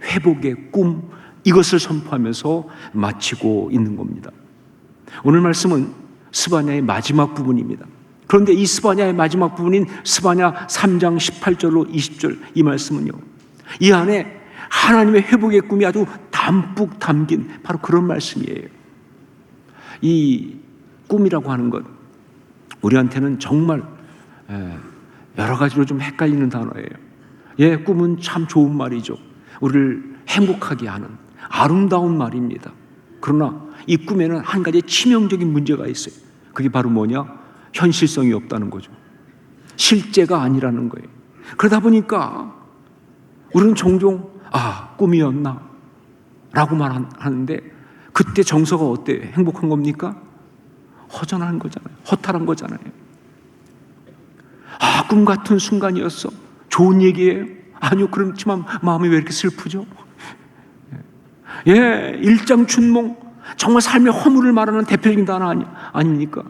회복의 꿈, 이것을 선포하면서 마치고 있는 겁니다. 오늘 말씀은 스바냐의 마지막 부분입니다. 그런데 이 스바냐의 마지막 부분인 스바냐 3장 18절로 20절 이 말씀은요, 이 안에 하나님의 회복의 꿈이 아주 담뿍 담긴 바로 그런 말씀이에요. 이 꿈이라고 하는 것, 우리한테는 정말 여러 가지로 좀 헷갈리는 단어예요. 꿈은 참 좋은 말이죠. 우리를 행복하게 하는 아름다운 말입니다. 그러나 이 꿈에는 한 가지 치명적인 문제가 있어요. 그게 바로 뭐냐? 현실성이 없다는 거죠. 실제가 아니라는 거예요. 그러다 보니까 우리는 종종 꿈이었나? 라고 말하는데 그때 정서가 어때요? 행복한 겁니까? 허전한 거잖아요. 허탈한 거잖아요. 꿈 같은 순간이었어. 좋은 얘기예요? 아니요. 그렇지만 마음이 왜 이렇게 슬프죠? 일장춘몽, 정말 삶의 허물을 말하는 대표적인 단어 아닙니까?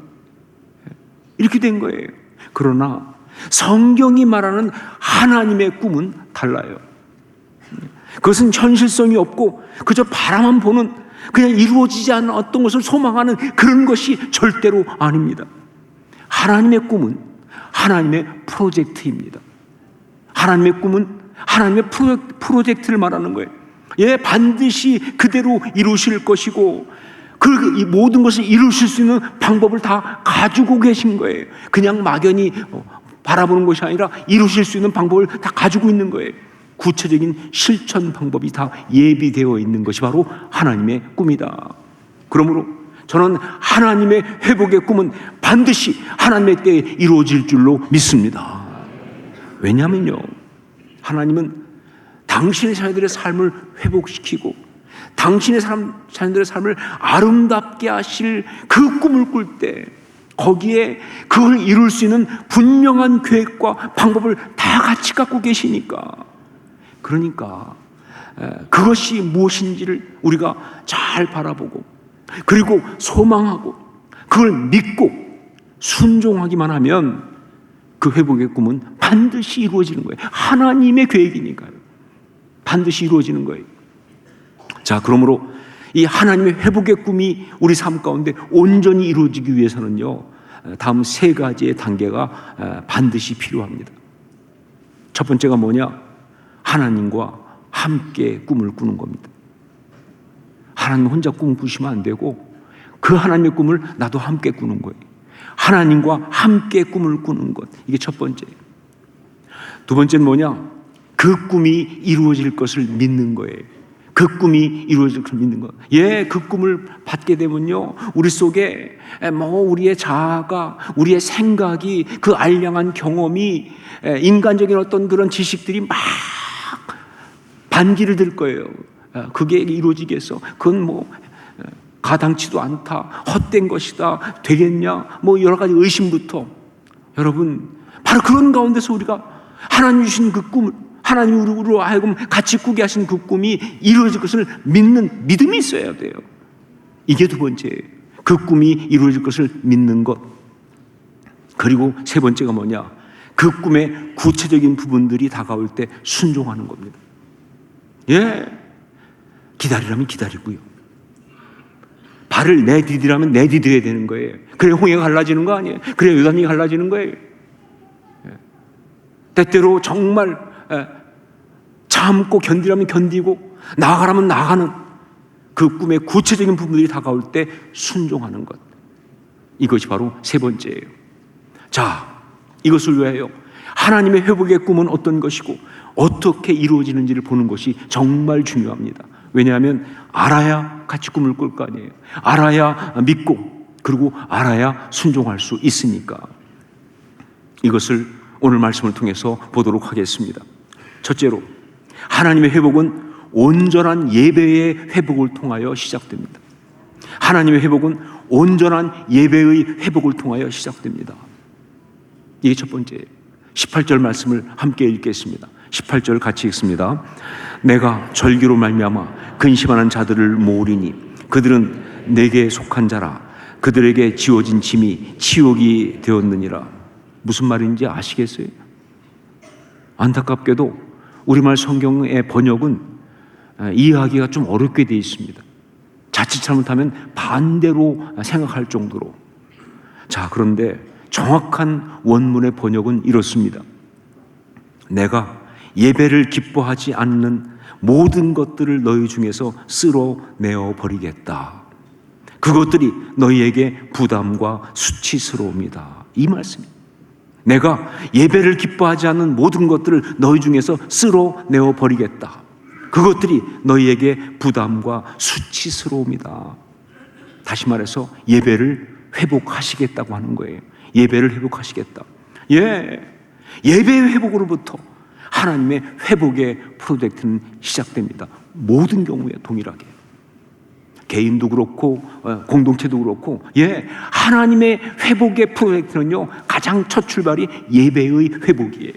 이렇게 된 거예요. 그러나 성경이 말하는 하나님의 꿈은 달라요. 그것은 현실성이 없고 그저 바라만 보는, 그냥 이루어지지 않는 어떤 것을 소망하는 그런 것이 절대로 아닙니다. 하나님의 꿈은 하나님의 프로젝트입니다. 하나님의 꿈은 하나님의 프로젝트를 말하는 거예요. 반드시 그대로 이루실 것이고 이 모든 것을 이루실 수 있는 방법을 다 가지고 계신 거예요. 그냥 막연히 바라보는 것이 아니라 이루실 수 있는 방법을 다 가지고 있는 거예요. 구체적인 실천 방법이 다 예비되어 있는 것이 바로 하나님의 꿈이다. 그러므로 저는 하나님의 회복의 꿈은 반드시 하나님의 때에 이루어질 줄로 믿습니다. 왜냐하면요, 하나님은 당신의 자녀들의 삶을 회복시키고 당신의 자녀들의 삶을 아름답게 하실 그 꿈을 꿀 때 거기에 그걸 이룰 수 있는 분명한 계획과 방법을 다 같이 갖고 계시니까, 그러니까 그것이 무엇인지를 우리가 잘 바라보고 그리고 소망하고 그걸 믿고 순종하기만 하면 그 회복의 꿈은 반드시 이루어지는 거예요. 하나님의 계획이니까요. 반드시 이루어지는 거예요. 자, 그러므로 이 하나님의 회복의 꿈이 우리 삶 가운데 온전히 이루어지기 위해서는요, 다음 세 가지의 단계가 반드시 필요합니다. 첫 번째가 뭐냐? 하나님과 함께 꿈을 꾸는 겁니다. 하나님 혼자 꿈 꾸시면 안 되고 그 하나님의 꿈을 나도 함께 꾸는 거예요. 하나님과 함께 꿈을 꾸는 것, 이게 첫 번째예요. 두 번째는 뭐냐? 그 꿈이 이루어질 것을 믿는 거예요. 그 꿈이 이루어질 것을 믿는 것. 그 꿈을 받게 되면요, 우리 속에 우리의 자아가, 우리의 생각이, 그 알량한 경험이, 인간적인 어떤 그런 지식들이 막 반기를 들 거예요. 그게 이루어지겠어? 그건 가당치도 않다, 헛된 것이다, 되겠냐, 여러 가지 의심부터. 여러분, 바로 그런 가운데서 우리가 하나님 주신 그 꿈을, 하나님이 우리로 하여금 같이 꾸게 하신 그 꿈이 이루어질 것을 믿는 믿음이 있어야 돼요. 이게 두 번째예요. 그 꿈이 이루어질 것을 믿는 것. 그리고 세 번째가 뭐냐? 그 꿈의 구체적인 부분들이 다가올 때 순종하는 겁니다. 기다리라면 기다리고요. 발을 내디디라면 내디뎌야 되는 거예요. 그래 홍해가 갈라지는 거 아니에요? 그래 요단이 갈라지는 거예요. 때때로 정말 참고 견디라면 견디고 나아가라면 나아가는 그 꿈의 구체적인 부분들이 다가올 때 순종하는 것. 이것이 바로 세 번째예요. 자, 이것을 위하여 하나님의 회복의 꿈은 어떤 것이고 어떻게 이루어지는지를 보는 것이 정말 중요합니다. 왜냐하면 알아야 같이 꿈을 꿀 거 아니에요. 알아야 믿고, 그리고 알아야 순종할 수 있으니까. 이것을 오늘 말씀을 통해서 보도록 하겠습니다. 첫째로, 하나님의 회복은 온전한 예배의 회복을 통하여 시작됩니다. 하나님의 회복은 온전한 예배의 회복을 통하여 시작됩니다. 이게 첫 번째예요. 18절 말씀을 함께 읽겠습니다. 18절 같이 읽습니다. 내가 절기로 말미암아 근심하는 자들을 모으리니 그들은 내게 속한 자라. 그들에게 지워진 짐이 치욕이 되었느니라. 무슨 말인지 아시겠어요? 안타깝게도 우리말 성경의 번역은 이해하기가 좀 어렵게 되어 있습니다. 자칫 잘못하면 반대로 생각할 정도로. 자, 그런데 정확한 원문의 번역은 이렇습니다. 내가 예배를 기뻐하지 않는 모든 것들을 너희 중에서 쓸어내어 버리겠다. 그것들이 너희에게 부담과 수치스러움이다. 이 말씀입니다. 내가 예배를 기뻐하지 않는 모든 것들을 너희 중에서 쓸어내어 버리겠다. 그것들이 너희에게 부담과 수치스러움이다. 다시 말해서 예배를 회복하시겠다고 하는 거예요. 예배를 회복하시겠다. 예배의 회복으로부터 하나님의 회복의 프로젝트는 시작됩니다. 모든 경우에 동일하게. 개인도 그렇고 공동체도 그렇고, 하나님의 회복의 프로젝트는요, 가장 첫 출발이 예배의 회복이에요.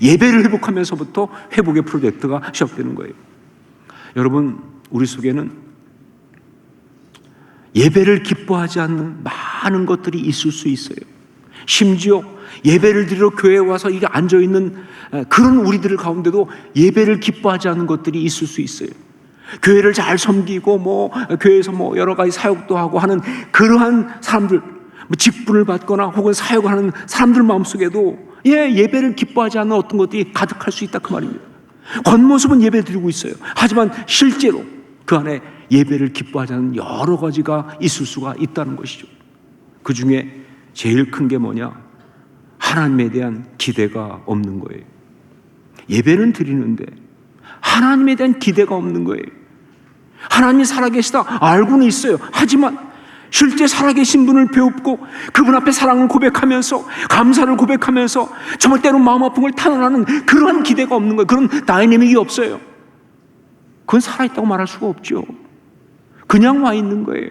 예배를 회복하면서부터 회복의 프로젝트가 시작되는 거예요. 여러분, 우리 속에는 예배를 기뻐하지 않는 많은 것들이 있을 수 있어요. 심지어 예배를 드리러 교회에 와서 이게 앉아있는 그런 우리들 가운데도 예배를 기뻐하지 않는 것들이 있을 수 있어요. 교회를 잘 섬기고 교회에서 여러 가지 사역도 하고 하는 그러한 사람들, 직분을 받거나 혹은 사역을 하는 사람들 마음속에도 예배를 기뻐하지 않는 어떤 것들이 가득할 수 있다, 그 말입니다. 겉모습은 예배 드리고 있어요. 하지만 실제로 그 안에 예배를 기뻐하지 않는 여러 가지가 있을 수가 있다는 것이죠. 그 중에 제일 큰 게 뭐냐? 하나님에 대한 기대가 없는 거예요. 예배는 드리는데 하나님에 대한 기대가 없는 거예요. 하나님이 살아계시다 알고는 있어요. 하지만 실제 살아계신 분을 배웁고 그분 앞에 사랑을 고백하면서 감사를 고백하면서 정말 때로 마음 아픈 걸 탄원하는 그러한 기대가 없는 거예요. 그런 다이내믹이 없어요. 그건 살아있다고 말할 수가 없죠. 그냥 와 있는 거예요.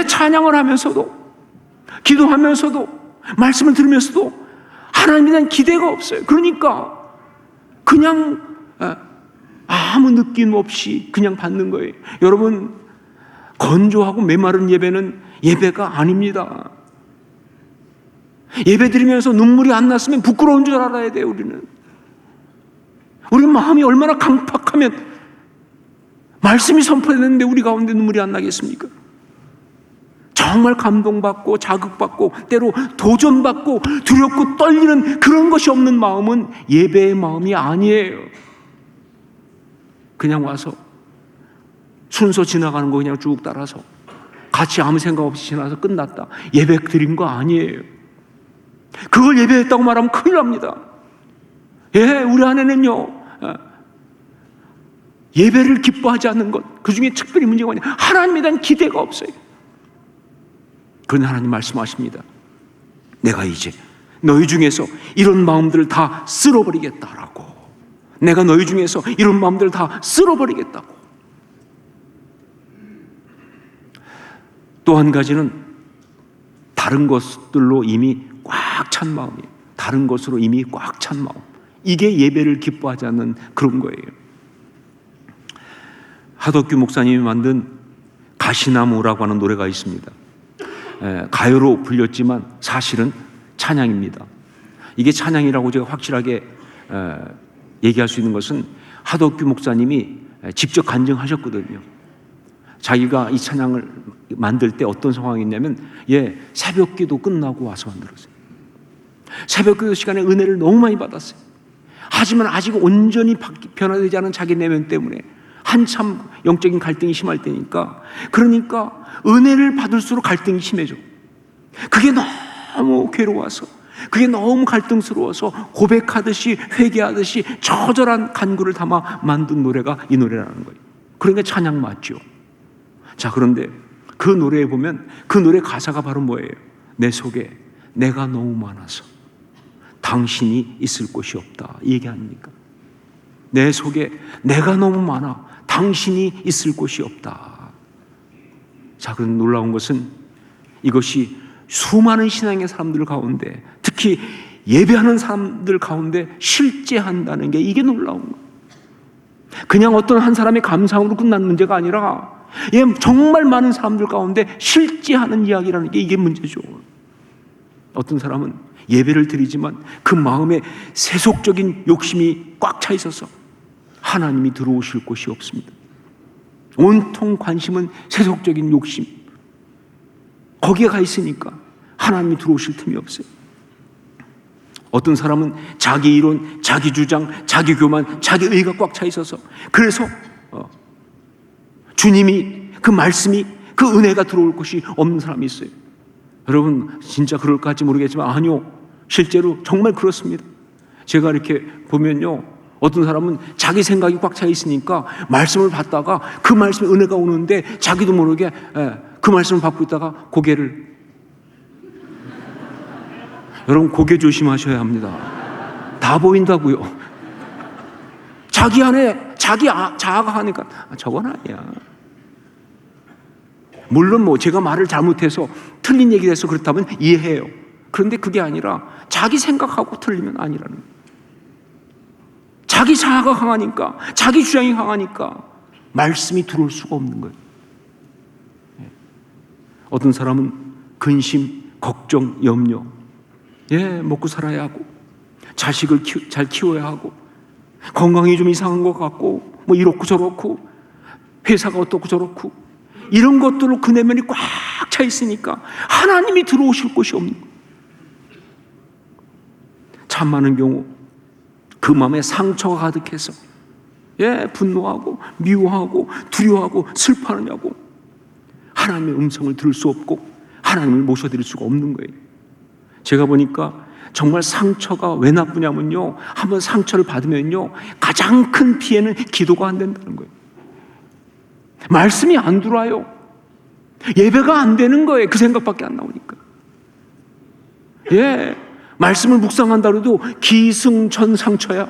찬양을 하면서도, 기도하면서도, 말씀을 들으면서도 하나님에 대한 기대가 없어요. 그러니까 그냥 아무 느낌 없이 그냥 받는 거예요. 여러분, 건조하고 메마른 예배는 예배가 아닙니다. 예배 드리면서 눈물이 안 났으면 부끄러운 줄 알아야 돼요. 우리 마음이 얼마나 강팍하면 말씀이 선포되는데 우리 가운데 눈물이 안 나겠습니까? 정말 감동받고 자극받고 때로 도전받고 두렵고 떨리는 그런 것이 없는 마음은 예배의 마음이 아니에요. 그냥 와서 순서 지나가는 거 그냥 쭉 따라서 같이 아무 생각 없이 지나서 끝났다. 예배 드린 거 아니에요. 그걸 예배했다고 말하면 큰일 납니다. 우리 안에는요, 예배를 기뻐하지 않는 것, 그 중에 특별히 문제가 뭐냐? 하나님에 대한 기대가 없어요. 그런데 하나님 말씀하십니다. 내가 이제 너희 중에서 이런 마음들을 다 쓸어버리겠다라고. 내가 너희 중에서 이런 마음들을 다 쓸어버리겠다고. 또 한 가지는 다른 것들로 이미 꽉 찬 마음이에요. 다른 것으로 이미 꽉 찬 마음. 이게 예배를 기뻐하지 않는 그런 거예요. 하덕규 목사님이 만든 가시나무라고 하는 노래가 있습니다. 가요로 불렸지만 사실은 찬양입니다. 이게 찬양이라고 제가 확실하게 얘기할 수 있는 것은 하덕규 목사님이 직접 간증하셨거든요. 자기가 이 찬양을 만들 때 어떤 상황이 있냐면 새벽기도 끝나고 와서 만들었어요. 새벽기도 시간에 은혜를 너무 많이 받았어요. 하지만 아직 온전히 변화되지 않은 자기 내면 때문에 한참 영적인 갈등이 심할 때니까, 그러니까 은혜를 받을수록 갈등이 심해져. 그게 너무 괴로워서, 그게 너무 갈등스러워서 고백하듯이 회개하듯이 처절한 간구를 담아 만든 노래가 이 노래라는 거예요. 그러니까 찬양 맞죠. 자, 그런데 그 노래에 보면 그 노래 가사가 바로 뭐예요? 내 속에 내가 너무 많아서 당신이 있을 곳이 없다, 이 얘기 아닙니까? 내 속에 내가 너무 많아 당신이 있을 곳이 없다. 자, 그런 놀라운 것은 이것이 수많은 신앙의 사람들 가운데, 특히 예배하는 사람들 가운데 실제한다는 게, 이게 놀라운 거예요. 그냥 어떤 한 사람의 감상으로 끝난 문제가 아니라 정말 많은 사람들 가운데 실제하는 이야기라는 게, 이게 문제죠. 어떤 사람은 예배를 드리지만 그 마음에 세속적인 욕심이 꽉 차 있어서 하나님이 들어오실 곳이 없습니다. 온통 관심은 세속적인 욕심, 거기에 가 있으니까 하나님이 들어오실 틈이 없어요. 어떤 사람은 자기 이론, 자기 주장, 자기 교만, 자기 의가 꽉 차 있어서, 그래서 주님이, 그 말씀이, 그 은혜가 들어올 곳이 없는 사람이 있어요. 여러분 진짜 그럴까 할지 모르겠지만 아니요, 실제로 정말 그렇습니다. 제가 이렇게 보면요, 어떤 사람은 자기 생각이 꽉 차 있으니까 말씀을 받다가 그 말씀에 은혜가 오는데 자기도 모르게 그 말씀을 받고 있다가 고개를, 여러분 고개 조심하셔야 합니다. 다 보인다고요. 자기 안에 자아가 하니까 저건 아니야. 물론 뭐 제가 말을 잘못해서 틀린 얘기를 해서 그렇다면 이해해요. 그런데 그게 아니라 자기 생각하고 틀리면 아니라는 거예요. 자기 자아가 강하니까, 자기 주장이 강하니까 말씀이 들어올 수가 없는 거예요. 어떤 사람은 근심, 걱정, 염려, 먹고 살아야 하고, 자식을 잘 키워야 하고, 건강이 좀 이상한 것 같고, 뭐 이렇고 저렇고, 회사가 어떻고 저렇고, 이런 것들로 그 내면이 꽉 차 있으니까 하나님이 들어오실 곳이 없는 거예요. 참 많은 경우 그 마음에 상처가 가득해서 분노하고 미워하고 두려워하고 슬퍼하느냐고 하나님의 음성을 들을 수 없고 하나님을 모셔드릴 수가 없는 거예요. 제가 보니까 정말 상처가 왜 나쁘냐면요, 한번 상처를 받으면요 가장 큰 피해는 기도가 안 된다는 거예요. 말씀이 안 들어와요. 예배가 안 되는 거예요. 그 생각밖에 안 나오니까. 말씀을 묵상한다 그래도 기승전 상처야.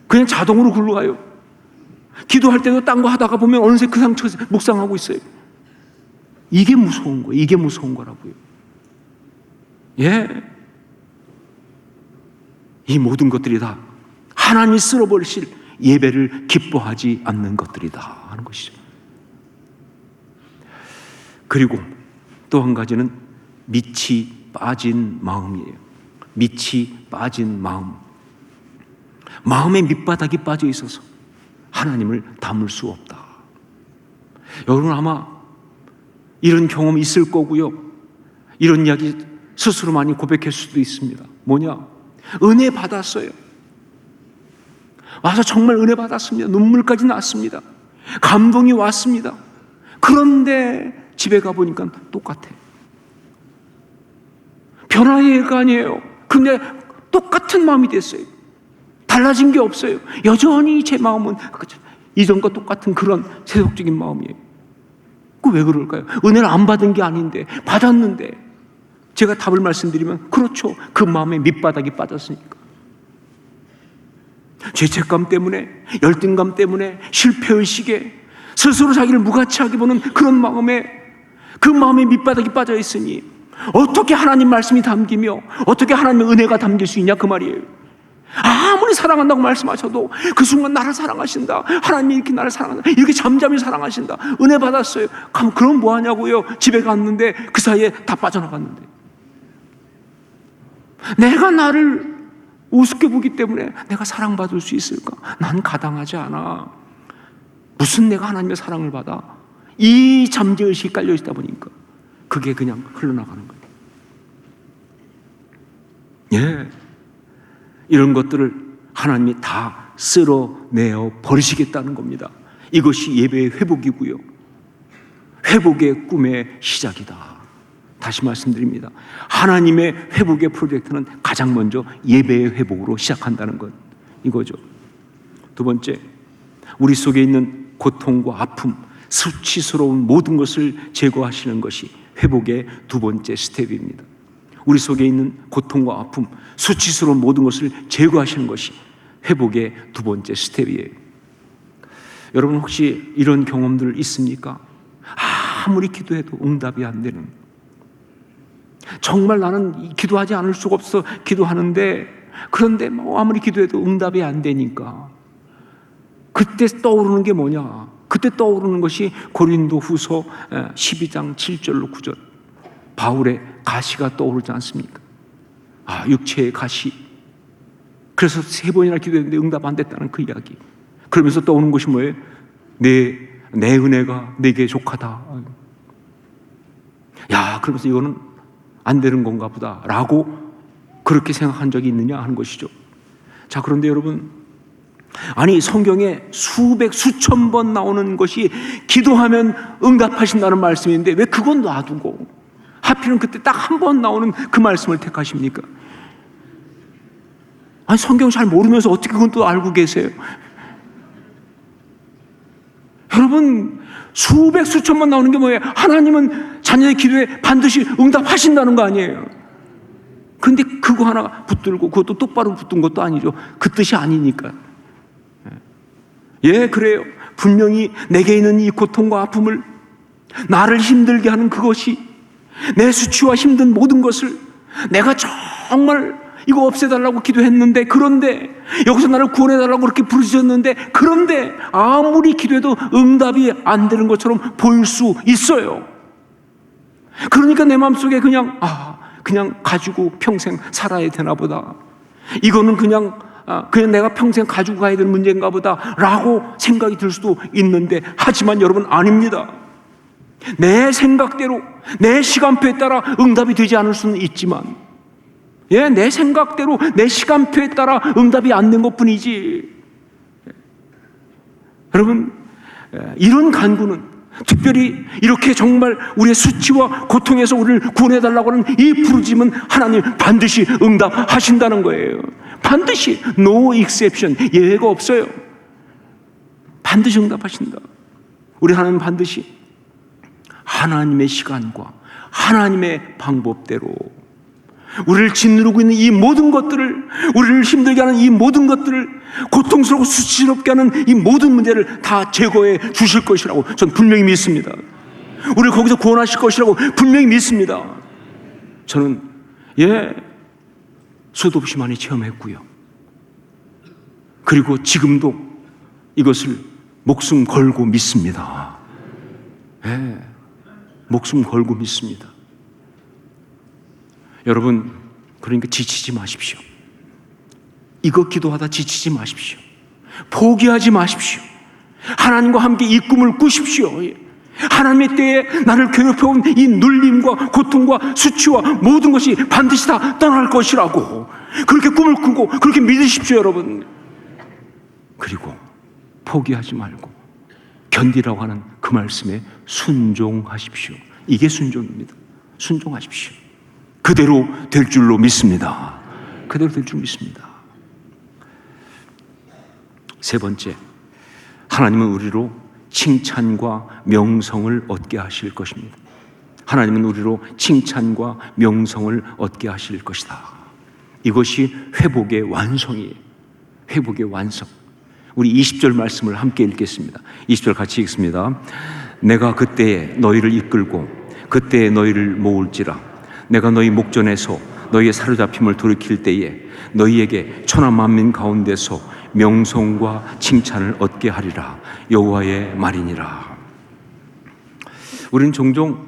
그냥 자동으로 굴러가요. 기도할 때도 딴 거 하다가 보면 어느새 그 상처 묵상하고 있어요. 이게 무서운 거예요. 이게 무서운 거라고요. 이 모든 것들이 다 하나님이 쓸어버리실 예배를 기뻐하지 않는 것들이다 하는 것이죠. 그리고 또 한 가지는 밑이 빠진 마음이에요. 밑이 빠진 마음. 마음의 밑바닥이 빠져 있어서 하나님을 담을 수 없다. 여러분 아마 이런 경험이 있을 거고요. 이런 이야기 스스로 많이 고백할 수도 있습니다. 뭐냐? 은혜 받았어요. 와서 정말 은혜 받았습니다. 눈물까지 났습니다. 감동이 왔습니다. 그런데 집에 가보니까 똑같아. 변화의 애가 아니에요. 근데 똑같은 마음이 됐어요. 달라진 게 없어요. 여전히 제 마음은 이전과 똑같은 그런 세속적인 마음이에요. 그 왜 그럴까요? 은혜를 안 받은 게 아닌데 받았는데, 제가 답을 말씀드리면 그렇죠. 그 마음의 밑바닥이 빠졌으니까. 죄책감 때문에, 열등감 때문에, 실패의식에 스스로 자기를 무가치하게 보는 그런 마음에, 그 마음의 밑바닥이 빠져 있으니 어떻게 하나님 말씀이 담기며 어떻게 하나님의 은혜가 담길 수 있냐 그 말이에요. 아무리 사랑한다고 말씀하셔도 그 순간 나를 사랑하신다, 하나님이 이렇게 나를 사랑한다, 이렇게 잠잠히 사랑하신다, 은혜 받았어요. 그럼 뭐 하냐고요. 집에 갔는데 그 사이에 다 빠져나갔는데, 내가 나를 우습게 보기 때문에 내가 사랑받을 수 있을까? 난 가당하지 않아. 무슨 내가 하나님의 사랑을 받아? 이 잠재의식이 깔려있다 보니까 그게 그냥 흘러나가는 거예요. 이런 것들을 하나님이 다 쓸어내어 버리시겠다는 겁니다. 이것이 예배의 회복이고요, 회복의 꿈의 시작이다. 다시 말씀드립니다. 하나님의 회복의 프로젝트는 가장 먼저 예배의 회복으로 시작한다는 것, 이거죠. 두 번째, 우리 속에 있는 고통과 아픔, 수치스러운 모든 것을 제거하시는 것이 회복의 두 번째 스텝입니다. 우리 속에 있는 고통과 아픔, 수치스러운 모든 것을 제거하시는 것이 회복의 두 번째 스텝이에요. 여러분 혹시 이런 경험들 있습니까? 아무리 기도해도 응답이 안 되는, 정말 나는 기도하지 않을 수가 없어 기도하는데, 그런데 뭐 아무리 기도해도 응답이 안 되니까 그때 떠오르는 게 뭐냐? 그때 떠오르는 것이 고린도후서 12장 7절로 9절 바울의 가시가 떠오르지 않습니까? 육체의 가시. 그래서 3번이나 기도했는데 응답 안 됐다는 그 이야기. 그러면서 떠오르는 것이 뭐예요? 내 은혜가 내게 족하다. 야, 그러면서 이거는 안 되는 건가 보다 라고 그렇게 생각한 적이 있느냐 하는 것이죠. 자, 그런데 여러분, 아니 성경에 수천 번 나오는 것이 기도하면 응답하신다는 말씀인데 왜 그건 놔두고 하필은 그때 딱 한 번 나오는 그 말씀을 택하십니까? 아니 성경 잘 모르면서 어떻게 그건 또 알고 계세요? 여러분, 수천 번 나오는 게 뭐예요? 하나님은 자녀의 기도에 반드시 응답하신다는 거 아니에요? 근데 그거 하나 붙들고 그것도 똑바로 붙든 것도 아니죠. 그 뜻이 아니니까. 예, 그래요. 분명히 내게 있는 이 고통과 아픔을, 나를 힘들게 하는 그것이, 내 수치와 힘든 모든 것을 내가 정말 이거 없애달라고 기도했는데, 그런데 여기서 나를 구원해달라고 그렇게 부르셨는데, 그런데 아무리 기도해도 응답이 안 되는 것처럼 보일 수 있어요. 그러니까 내 마음속에 그냥 가지고 평생 살아야 되나 보다, 이거는 그냥 내가 평생 가지고 가야 되는 문제인가 보다 라고 생각이 들 수도 있는데, 하지만 여러분 아닙니다. 내 생각대로 내 시간표에 따라 응답이 되지 않을 수는 있지만, 내 생각대로 내 시간표에 따라 응답이 안 된 것뿐이지. 여러분, 이런 간구는 특별히 이렇게 정말 우리의 수치와 고통에서 우리를 구원해달라고 하는 이 부르짖음은 하나님 반드시 응답하신다는 거예요. 반드시, no exception, 예외가 없어요. 반드시 응답하신다. 우리 하나님 반드시 하나님의 시간과 하나님의 방법대로 우리를 짓누르고 있는 이 모든 것들을, 우리를 힘들게 하는 이 모든 것들을, 고통스럽고 수치스럽게 하는 이 모든 문제를 다 제거해 주실 것이라고 저는 분명히 믿습니다. 우리를 거기서 구원하실 것이라고 분명히 믿습니다. 저는 수도 없이 많이 체험했고요. 그리고 지금도 이것을 목숨 걸고 믿습니다. 목숨 걸고 믿습니다. 여러분, 그러니까 지치지 마십시오. 이거 기도하다 지치지 마십시오. 포기하지 마십시오. 하나님과 함께 이 꿈을 꾸십시오. 하나님의 때에 나를 괴롭혀온 이 눌림과 고통과 수치와 모든 것이 반드시 다 떠날 것이라고 그렇게 꿈을 꾸고 그렇게 믿으십시오, 여러분. 그리고 포기하지 말고 견디라고 하는 그 말씀에 순종하십시오. 이게 순종입니다. 순종하십시오. 그대로 될 줄로 믿습니다. 그대로 될 줄 믿습니다. 세 번째, 하나님은 우리로 칭찬과 명성을 얻게 하실 것입니다. 하나님은 우리로 칭찬과 명성을 얻게 하실 것이다. 이것이 회복의 완성이에요. 회복의 완성. 우리 20절 말씀을 함께 읽겠습니다. 20절 같이 읽습니다. 내가 그때에 너희를 이끌고 그때에 너희를 모을지라. 내가 너희 목전에서 너희의 사로잡힘을 돌이킬 때에 너희에게 천하 만민 가운데서 명성과 칭찬을 얻게 하리라. 여호와의 말이니라. 우리는 종종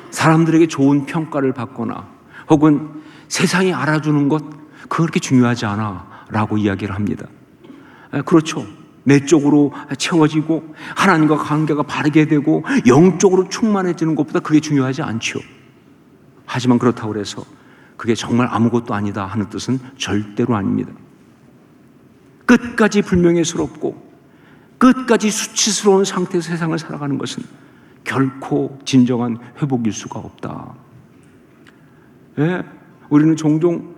사람들에게 좋은 평가를 받거나 혹은 세상이 알아주는 것, 그거 그렇게 중요하지 않아 라고 이야기를 합니다. 그렇죠. 내적으로 채워지고 하나님과 관계가 바르게 되고 영적으로 충만해지는 것보다 그게 중요하지 않죠. 하지만 그렇다고 해서 그게 정말 아무것도 아니다 하는 뜻은 절대로 아닙니다. 끝까지 불명예스럽고 끝까지 수치스러운 상태에서 세상을 살아가는 것은 결코 진정한 회복일 수가 없다. 우리는 종종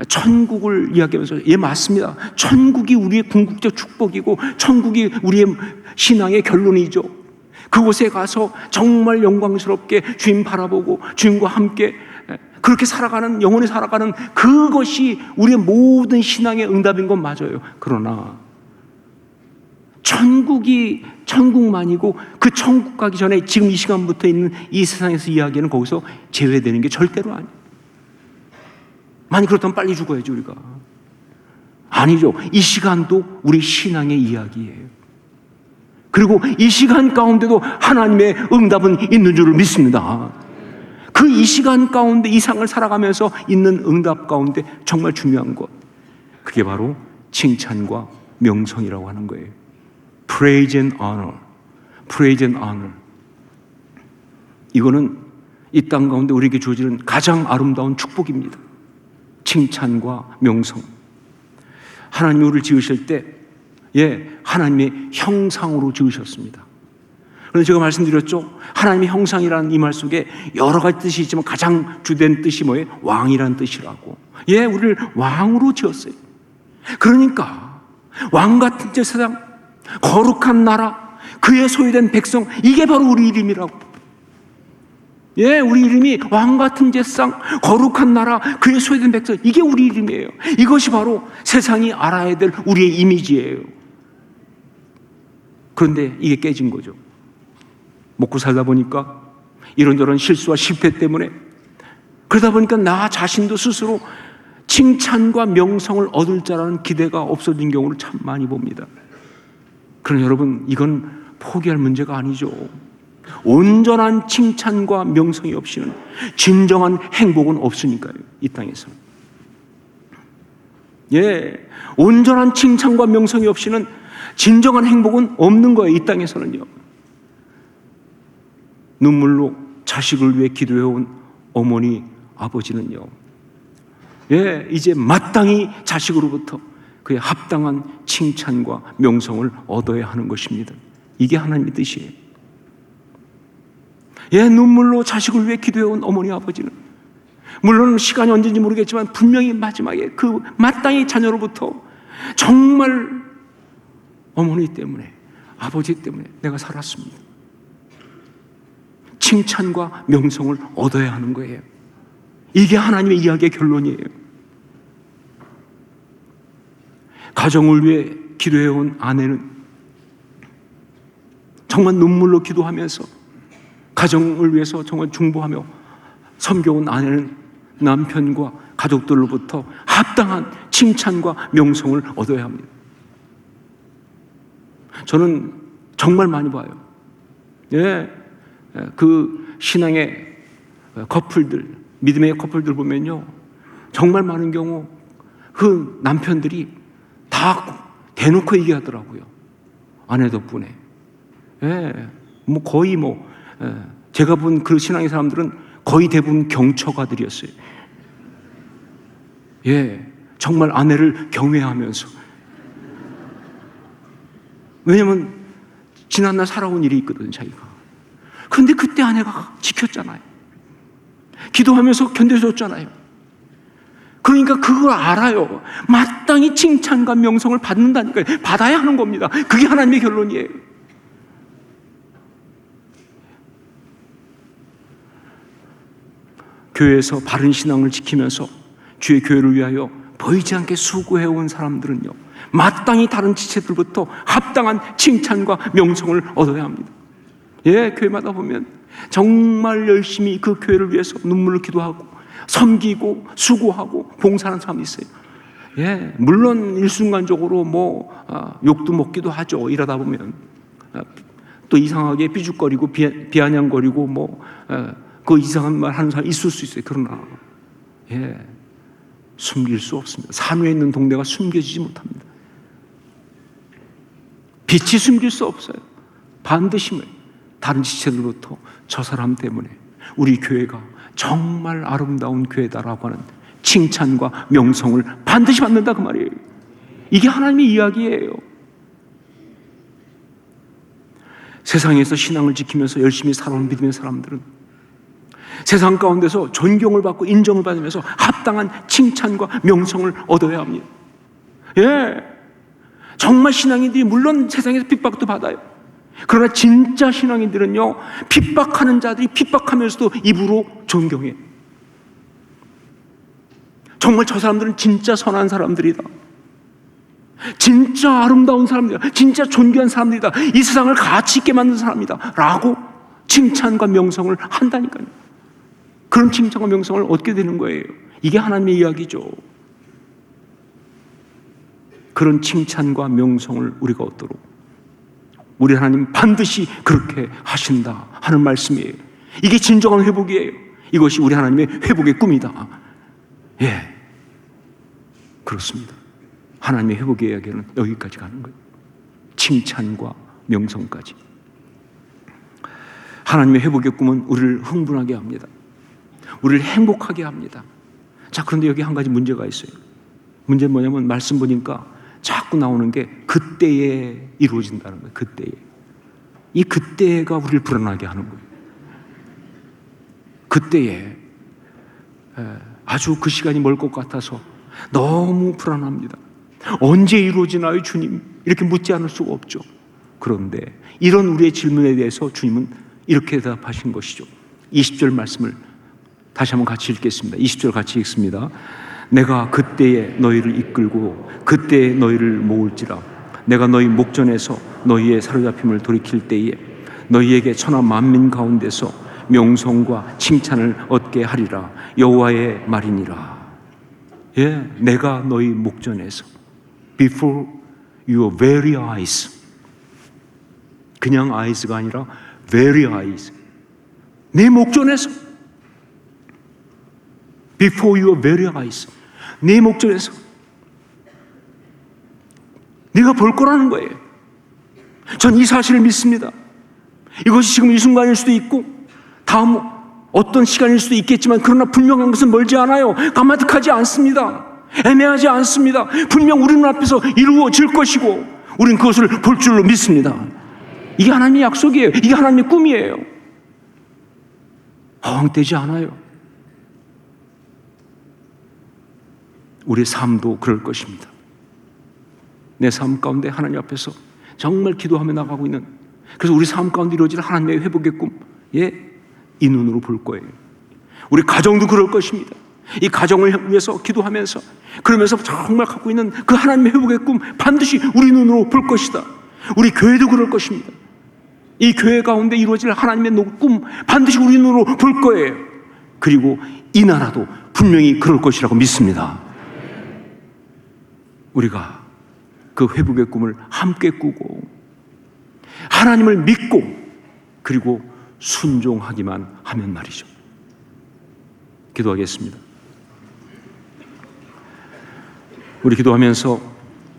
천국을 이야기하면서 예 맞습니다. 천국이 우리의 궁극적 축복이고 천국이 우리의 신앙의 결론이죠. 그곳에 가서 정말 영광스럽게 주님 바라보고 주님과 함께 그렇게 살아가는, 영원히 살아가는 그것이 우리의 모든 신앙의 응답인 건 맞아요. 그러나 천국이 천국만이고 그 천국 가기 전에 지금 이 시간부터 있는 이 세상에서 이야기는 거기서 제외되는 게 절대로 아니에요. 만약 그렇다면 빨리 죽어야지 우리가. 아니죠. 이 시간도 우리 신앙의 이야기예요. 그리고 이 시간 가운데도 하나님의 응답은 있는 줄을 믿습니다. 그 이 시간 가운데 이 상을 살아가면서 있는 응답 가운데 정말 중요한 것, 그게 바로 칭찬과 명성이라고 하는 거예요. Praise and honor. Praise and honor. 이거는 이 땅 가운데 우리에게 주어지는 가장 아름다운 축복입니다. 칭찬과 명성. 하나님이 우리를 지으실 때 하나님의 형상으로 지으셨습니다. 그런데 제가 말씀드렸죠. 하나님의 형상이라는 이 말 속에 여러 가지 뜻이 있지만 가장 주된 뜻이 뭐예요? 왕이라는 뜻이라고. 우리를 왕으로 지었어요. 그러니까 왕 같은 제사장, 거룩한 나라, 그의 소유된 백성, 이게 바로 우리 이름이라고. 우리 이름이 왕 같은 제사장, 거룩한 나라, 그의 소유된 백성, 이게 우리 이름이에요. 이것이 바로 세상이 알아야 될 우리의 이미지예요. 그런데 이게 깨진 거죠. 먹고 살다 보니까 이런저런 실수와 실패 때문에, 그러다 보니까 나 자신도 스스로 칭찬과 명성을 얻을 자라는 기대가 없어진 경우를 참 많이 봅니다. 그러나 여러분, 이건 포기할 문제가 아니죠. 온전한 칭찬과 명성이 없이는 진정한 행복은 없으니까요, 이 땅에서. 온전한 칭찬과 명성이 없이는 진정한 행복은 없는 거예요, 이 땅에서는요. 눈물로 자식을 위해 기도해온 어머니, 아버지는요, 이제 마땅히 자식으로부터 그의 합당한 칭찬과 명성을 얻어야 하는 것입니다. 이게 하나님의 뜻이에요. 눈물로 자식을 위해 기도해온 어머니, 아버지는 물론 시간이 언제인지 모르겠지만 분명히 마지막에 그 마땅히 자녀로부터 정말 어머니 때문에, 아버지 때문에 내가 살았습니다. 칭찬과 명성을 얻어야 하는 거예요. 이게 하나님의 이야기의 결론이에요. 가정을 위해 기도해온 아내는 정말 눈물로 기도하면서 가정을 위해서 정말 중보하며 섬겨온 아내는 남편과 가족들로부터 합당한 칭찬과 명성을 얻어야 합니다. 저는 정말 많이 봐요. 그 신앙의 커플들, 믿음의 커플들 보면요, 정말 많은 경우 그 남편들이 다 대놓고 얘기하더라고요. 아내 덕분에. 거의 제가 본 그 신앙의 사람들은 거의 대부분 경처가들이었어요. 정말 아내를 경외하면서. 왜냐면 지난날 살아온 일이 있거든, 자기가. 그런데 그때 아내가 지켰잖아요. 기도하면서 견뎌줬잖아요. 그러니까 그걸 알아요. 마땅히 칭찬과 명성을 받는다니까요. 받아야 하는 겁니다. 그게 하나님의 결론이에요. 교회에서 바른 신앙을 지키면서 주의 교회를 위하여 보이지 않게 수고해온 사람들은요, 마땅히 다른 지체들부터 합당한 칭찬과 명성을 얻어야 합니다. 교회마다 보면 정말 열심히 그 교회를 위해서 눈물을 기도하고 섬기고 수고하고 봉사하는 사람이 있어요. 물론 일순간적으로 욕도 먹기도 하죠. 이러다 보면 또 이상하게 삐죽거리고 비아냥거리고 그 이상한 말 하는 사람이 있을 수 있어요. 그러나 숨길 수 없습니다. 산후에 있는 동네가 숨겨지지 못합니다. 빛이 숨길 수 없어요. 반드시 다른 지체들로부터 저 사람 때문에 우리 교회가 정말 아름다운 교회다라고 하는 칭찬과 명성을 반드시 받는다, 그 말이에요. 이게 하나님의 이야기예요. 세상에서 신앙을 지키면서 열심히 살아온 믿음의 사람들은 세상 가운데서 존경을 받고 인정을 받으면서 합당한 칭찬과 명성을 얻어야 합니다. 예, 정말 신앙인들이 물론 세상에서 핍박도 받아요. 그러나 진짜 신앙인들은요, 핍박하는 자들이 핍박하면서도 입으로 존경해. 정말 저 사람들은 진짜 선한 사람들이다, 진짜 아름다운 사람들이다, 진짜 존귀한 사람들이다, 이 세상을 가치 있게 만든 사람이다 라고 칭찬과 명성을 한다니까요. 그런 칭찬과 명성을 얻게 되는 거예요. 이게 하나님의 이야기죠. 그런 칭찬과 명성을 우리가 얻도록 우리 하나님 반드시 그렇게 하신다 하는 말씀이에요. 이게 진정한 회복이에요. 이것이 우리 하나님의 회복의 꿈이다. 예, 그렇습니다. 하나님의 회복의 이야기는 여기까지 가는 거예요. 칭찬과 명성까지. 하나님의 회복의 꿈은 우리를 흥분하게 합니다. 우리를 행복하게 합니다. 자, 그런데 여기 한 가지 문제가 있어요. 문제는 뭐냐면 말씀 보니까 자꾸 나오는 게 그때에 이루어진다는 거예요. 그때에. 이 그때가 우리를 불안하게 하는 거예요. 그때에 아주 그 시간이 멀 것 같아서 너무 불안합니다. 언제 이루어지나요, 주님? 이렇게 묻지 않을 수가 없죠. 그런데 이런 우리의 질문에 대해서 주님은 이렇게 대답하신 것이죠. 20절 말씀을 다시 한번 같이 읽겠습니다. 20절 같이 읽습니다. 내가 그때에 너희를 이끌고 그때에 너희를 모을지라. 내가 너희 목전에서 너희의 사로잡힘을 돌이킬 때에 너희에게 천하 만민 가운데서 명성과 칭찬을 얻게 하리라. 여호와의 말이니라. 예, 내가 너희 목전에서, before your very eyes, 그냥 eyes가 아니라 very eyes, 내 목전에서, before your very eyes, 내 목전에서 네가 볼 거라는 거예요. 전 이 사실을 믿습니다. 이것이 지금 이 순간일 수도 있고 다음 어떤 시간일 수도 있겠지만, 그러나 분명한 것은 멀지 않아요. 까마득하지 않습니다. 애매하지 않습니다. 분명 우리 눈앞에서 이루어질 것이고 우리는 그것을 볼 줄로 믿습니다. 이게 하나님의 약속이에요. 이게 하나님의 꿈이에요. 허황되지 않아요. 우리의 삶도 그럴 것입니다. 내 삶 가운데 하나님 앞에서 정말 기도하며 나가고 있는, 그래서 우리 삶 가운데 이루어질 하나님의 회복의 꿈, 예, 이 눈으로 볼 거예요. 우리 가정도 그럴 것입니다. 이 가정을 위해서 기도하면서, 그러면서 정말 갖고 있는 그 하나님의 회복의 꿈 반드시 우리 눈으로 볼 것이다. 우리 교회도 그럴 것입니다. 이 교회 가운데 이루어질 하나님의 꿈 반드시 우리 눈으로 볼 거예요. 그리고 이 나라도 분명히 그럴 것이라고 믿습니다. 우리가 그 회복의 꿈을 함께 꾸고 하나님을 믿고 그리고 순종하기만 하면 말이죠. 기도하겠습니다. 우리 기도하면서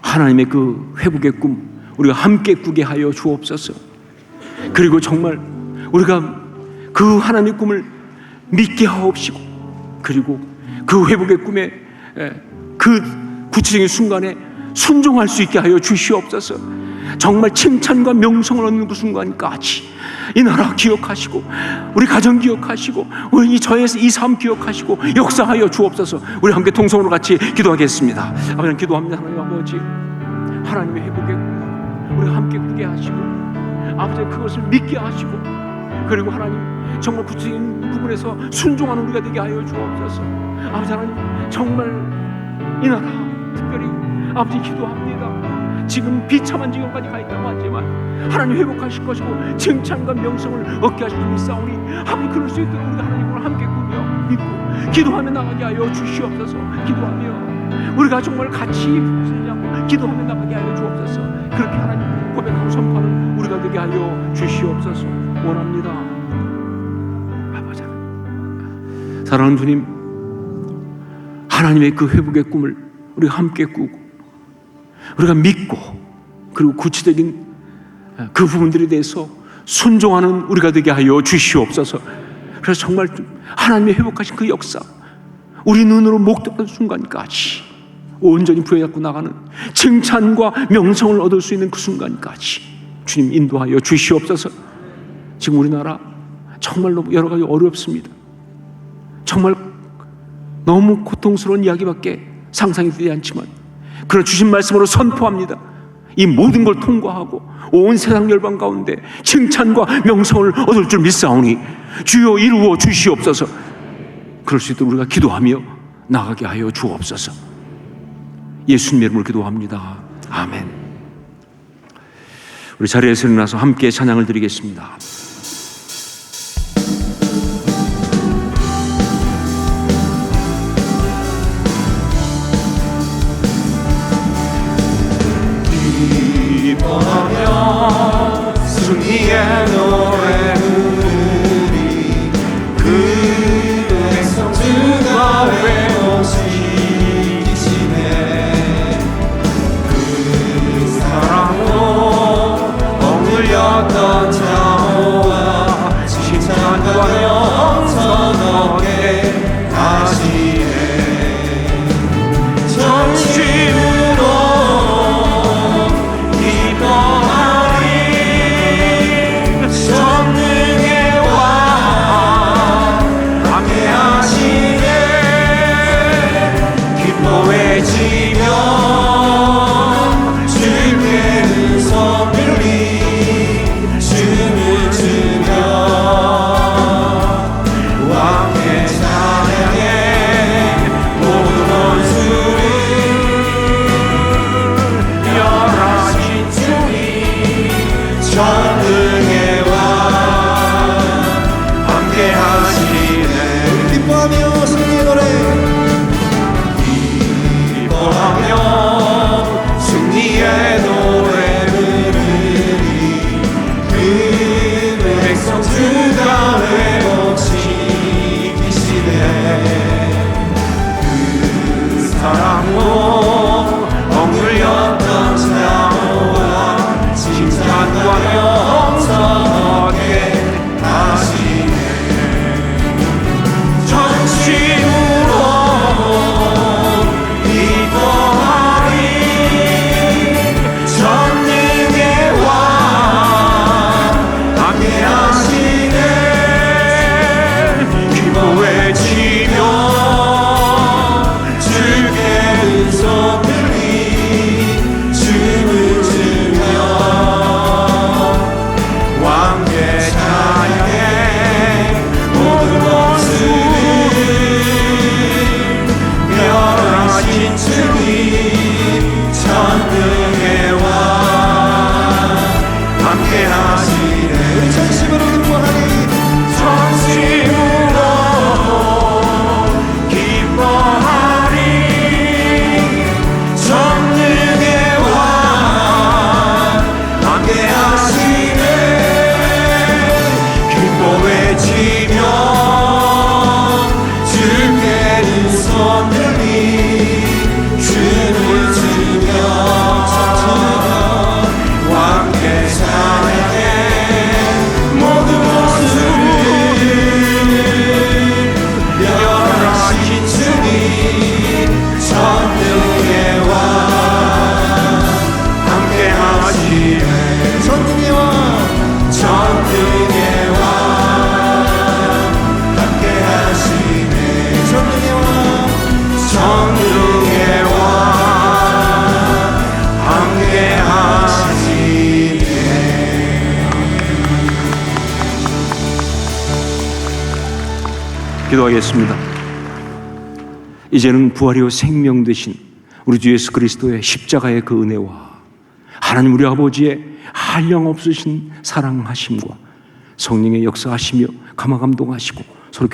하나님의 그 회복의 꿈 우리가 함께 꾸게 하여 주옵소서. 그리고 정말 우리가 그 하나님의 꿈을 믿게 하옵시고, 그리고 그 회복의 꿈에 그 구체적인 순간에 순종할 수 있게 하여 주시옵소서. 정말 칭찬과 명성을 얻는 그 순간까지 이 나라 기억하시고 우리 가정 기억하시고 우리 저의 이 삶 기억하시고 역사하여 주옵소서. 우리 함께 통성으로 같이 기도하겠습니다. 아버지, 기도합니다. 하나님 아버지, 하나님의 회복의 꿈 우리가 함께 꾸게 하시고 아버지 그것을 믿게 하시고, 그리고 하나님 정말 구체적인 부분에서 순종하는 우리가 되게 하여 주옵소서. 아버지 하나님, 정말 이 나라 특별히 아버지 기도합니다. 지금 비참한 지경까지 가 있다고 하지만 하나님 회복하실 것이고 칭찬과 명성을 얻게 하실 줄 믿사오니 아버지 그럴 수 있도록 우리가 하나님을 함께 꾸며 믿고 기도하며 나가게 하여 주시옵소서. 기도하며 우리가 정말 같이 붙들자고 기도하며 나가게 하여 주옵소서. 그렇게 하나님 고백하고 선포하는 우리가 되게 하여 주시옵소서 원합니다. 아버지, 사랑하는 주님, 하나님의 그 회복의 꿈을 우리가 함께 꾸고 우리가 믿고 그리고 구체적인 그 부분들에 대해서 순종하는 우리가 되게 하여 주시옵소서. 그래서 정말 하나님의 회복하신 그 역사 우리 눈으로 목도하는 순간까지 온전히 부여잡고 나가는 칭찬과 명성을 얻을 수 있는 그 순간까지 주님 인도하여 주시옵소서. 지금 우리나라 정말로 여러 가지 어렵습니다. 정말 너무 고통스러운 이야기밖에 상상이 되지 않지만, 그러나 주신 말씀으로 선포합니다. 이 모든 걸 통과하고 온 세상 열방 가운데 칭찬과 명성을 얻을 줄 믿사오니 주여 이루어 주시옵소서. 그럴 수 있도록 우리가 기도하며 나가게 하여 주옵소서. 예수님의 이름으로 기도합니다. 아멘. 우리 자리에서 일어나서 함께 찬양을 드리겠습니다. 기뻐하며 승리의 노래 부르리. 그 백성들과 회복시키시네. 그 사랑으로 억눌렸던 자호와 칭찬과 영성 얻게 하시네. 전심으로 전능의 왕 함께하시네. 기뻐 외치며 주께 은성 들리 춤을 추며 왕께 찬양해. 모든 원수를 멸하신 주님 전능의 함께하시네. 기뻐하며 승리의 노래. 기뻐하며 승리의 노래 부르리. 그 백성 주가 회복시키시네. 그 사랑으로 억눌렸던 자호와 칭찬과 영성 얻게 하시네. 전심으로 기뻐하리. 전능의 왕 함께하시네. 기뻐 외치며 주께 은성 들리 춤을 추며 왕께 찬양해. 모든 원수를 멸하신 주님 전능의 왕 함께하시네. 우리 전심으로 기뻐하리. 전심으로 기뻐하리. 전능의 왕 함께하시네. 기뻐 외치며 주께 은성 들리 춤을 추며 왕께 찬양해. 모든 원수를 멸하신 주님 전능의 왕 함께하시네. 전능의 왕 전능의 왕 함께하시네. 전능의 왕 전능의 왕 함께하시네. 기도하겠습니다. 이제는 부활이요 생명 되신 우리 주 예수 그리스도의 십자가의 그 은혜와 하나님 우리 아버지의 한량없으신 사랑하심과 성령의 역사하시며 감화감동하시고 서로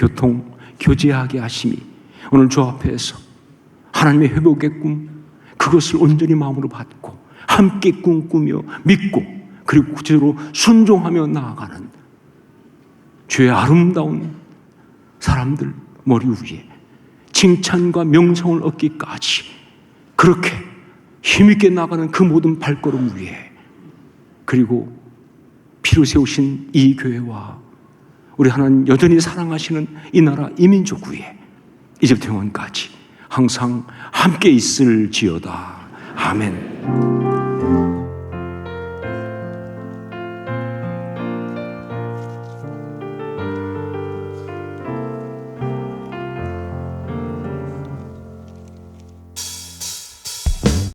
교제하게 하심이 오늘 주 앞에서 하나님의 회복의 꿈, 그것을 온전히 마음으로 받고 함께 꿈꾸며 믿고 그리고 구체적으로 순종하며 나아가는 주의 아름다운 사람들 머리 위에 칭찬과 명성을 얻기까지 그렇게 힘있게 나가는 그 모든 발걸음 위에, 그리고 피로 세우신 이 교회와 우리 하나님 여전히 사랑하시는 이 나라 이 민족 위에 이제부터 영원까지 항상 함께 있을지어다. 아멘.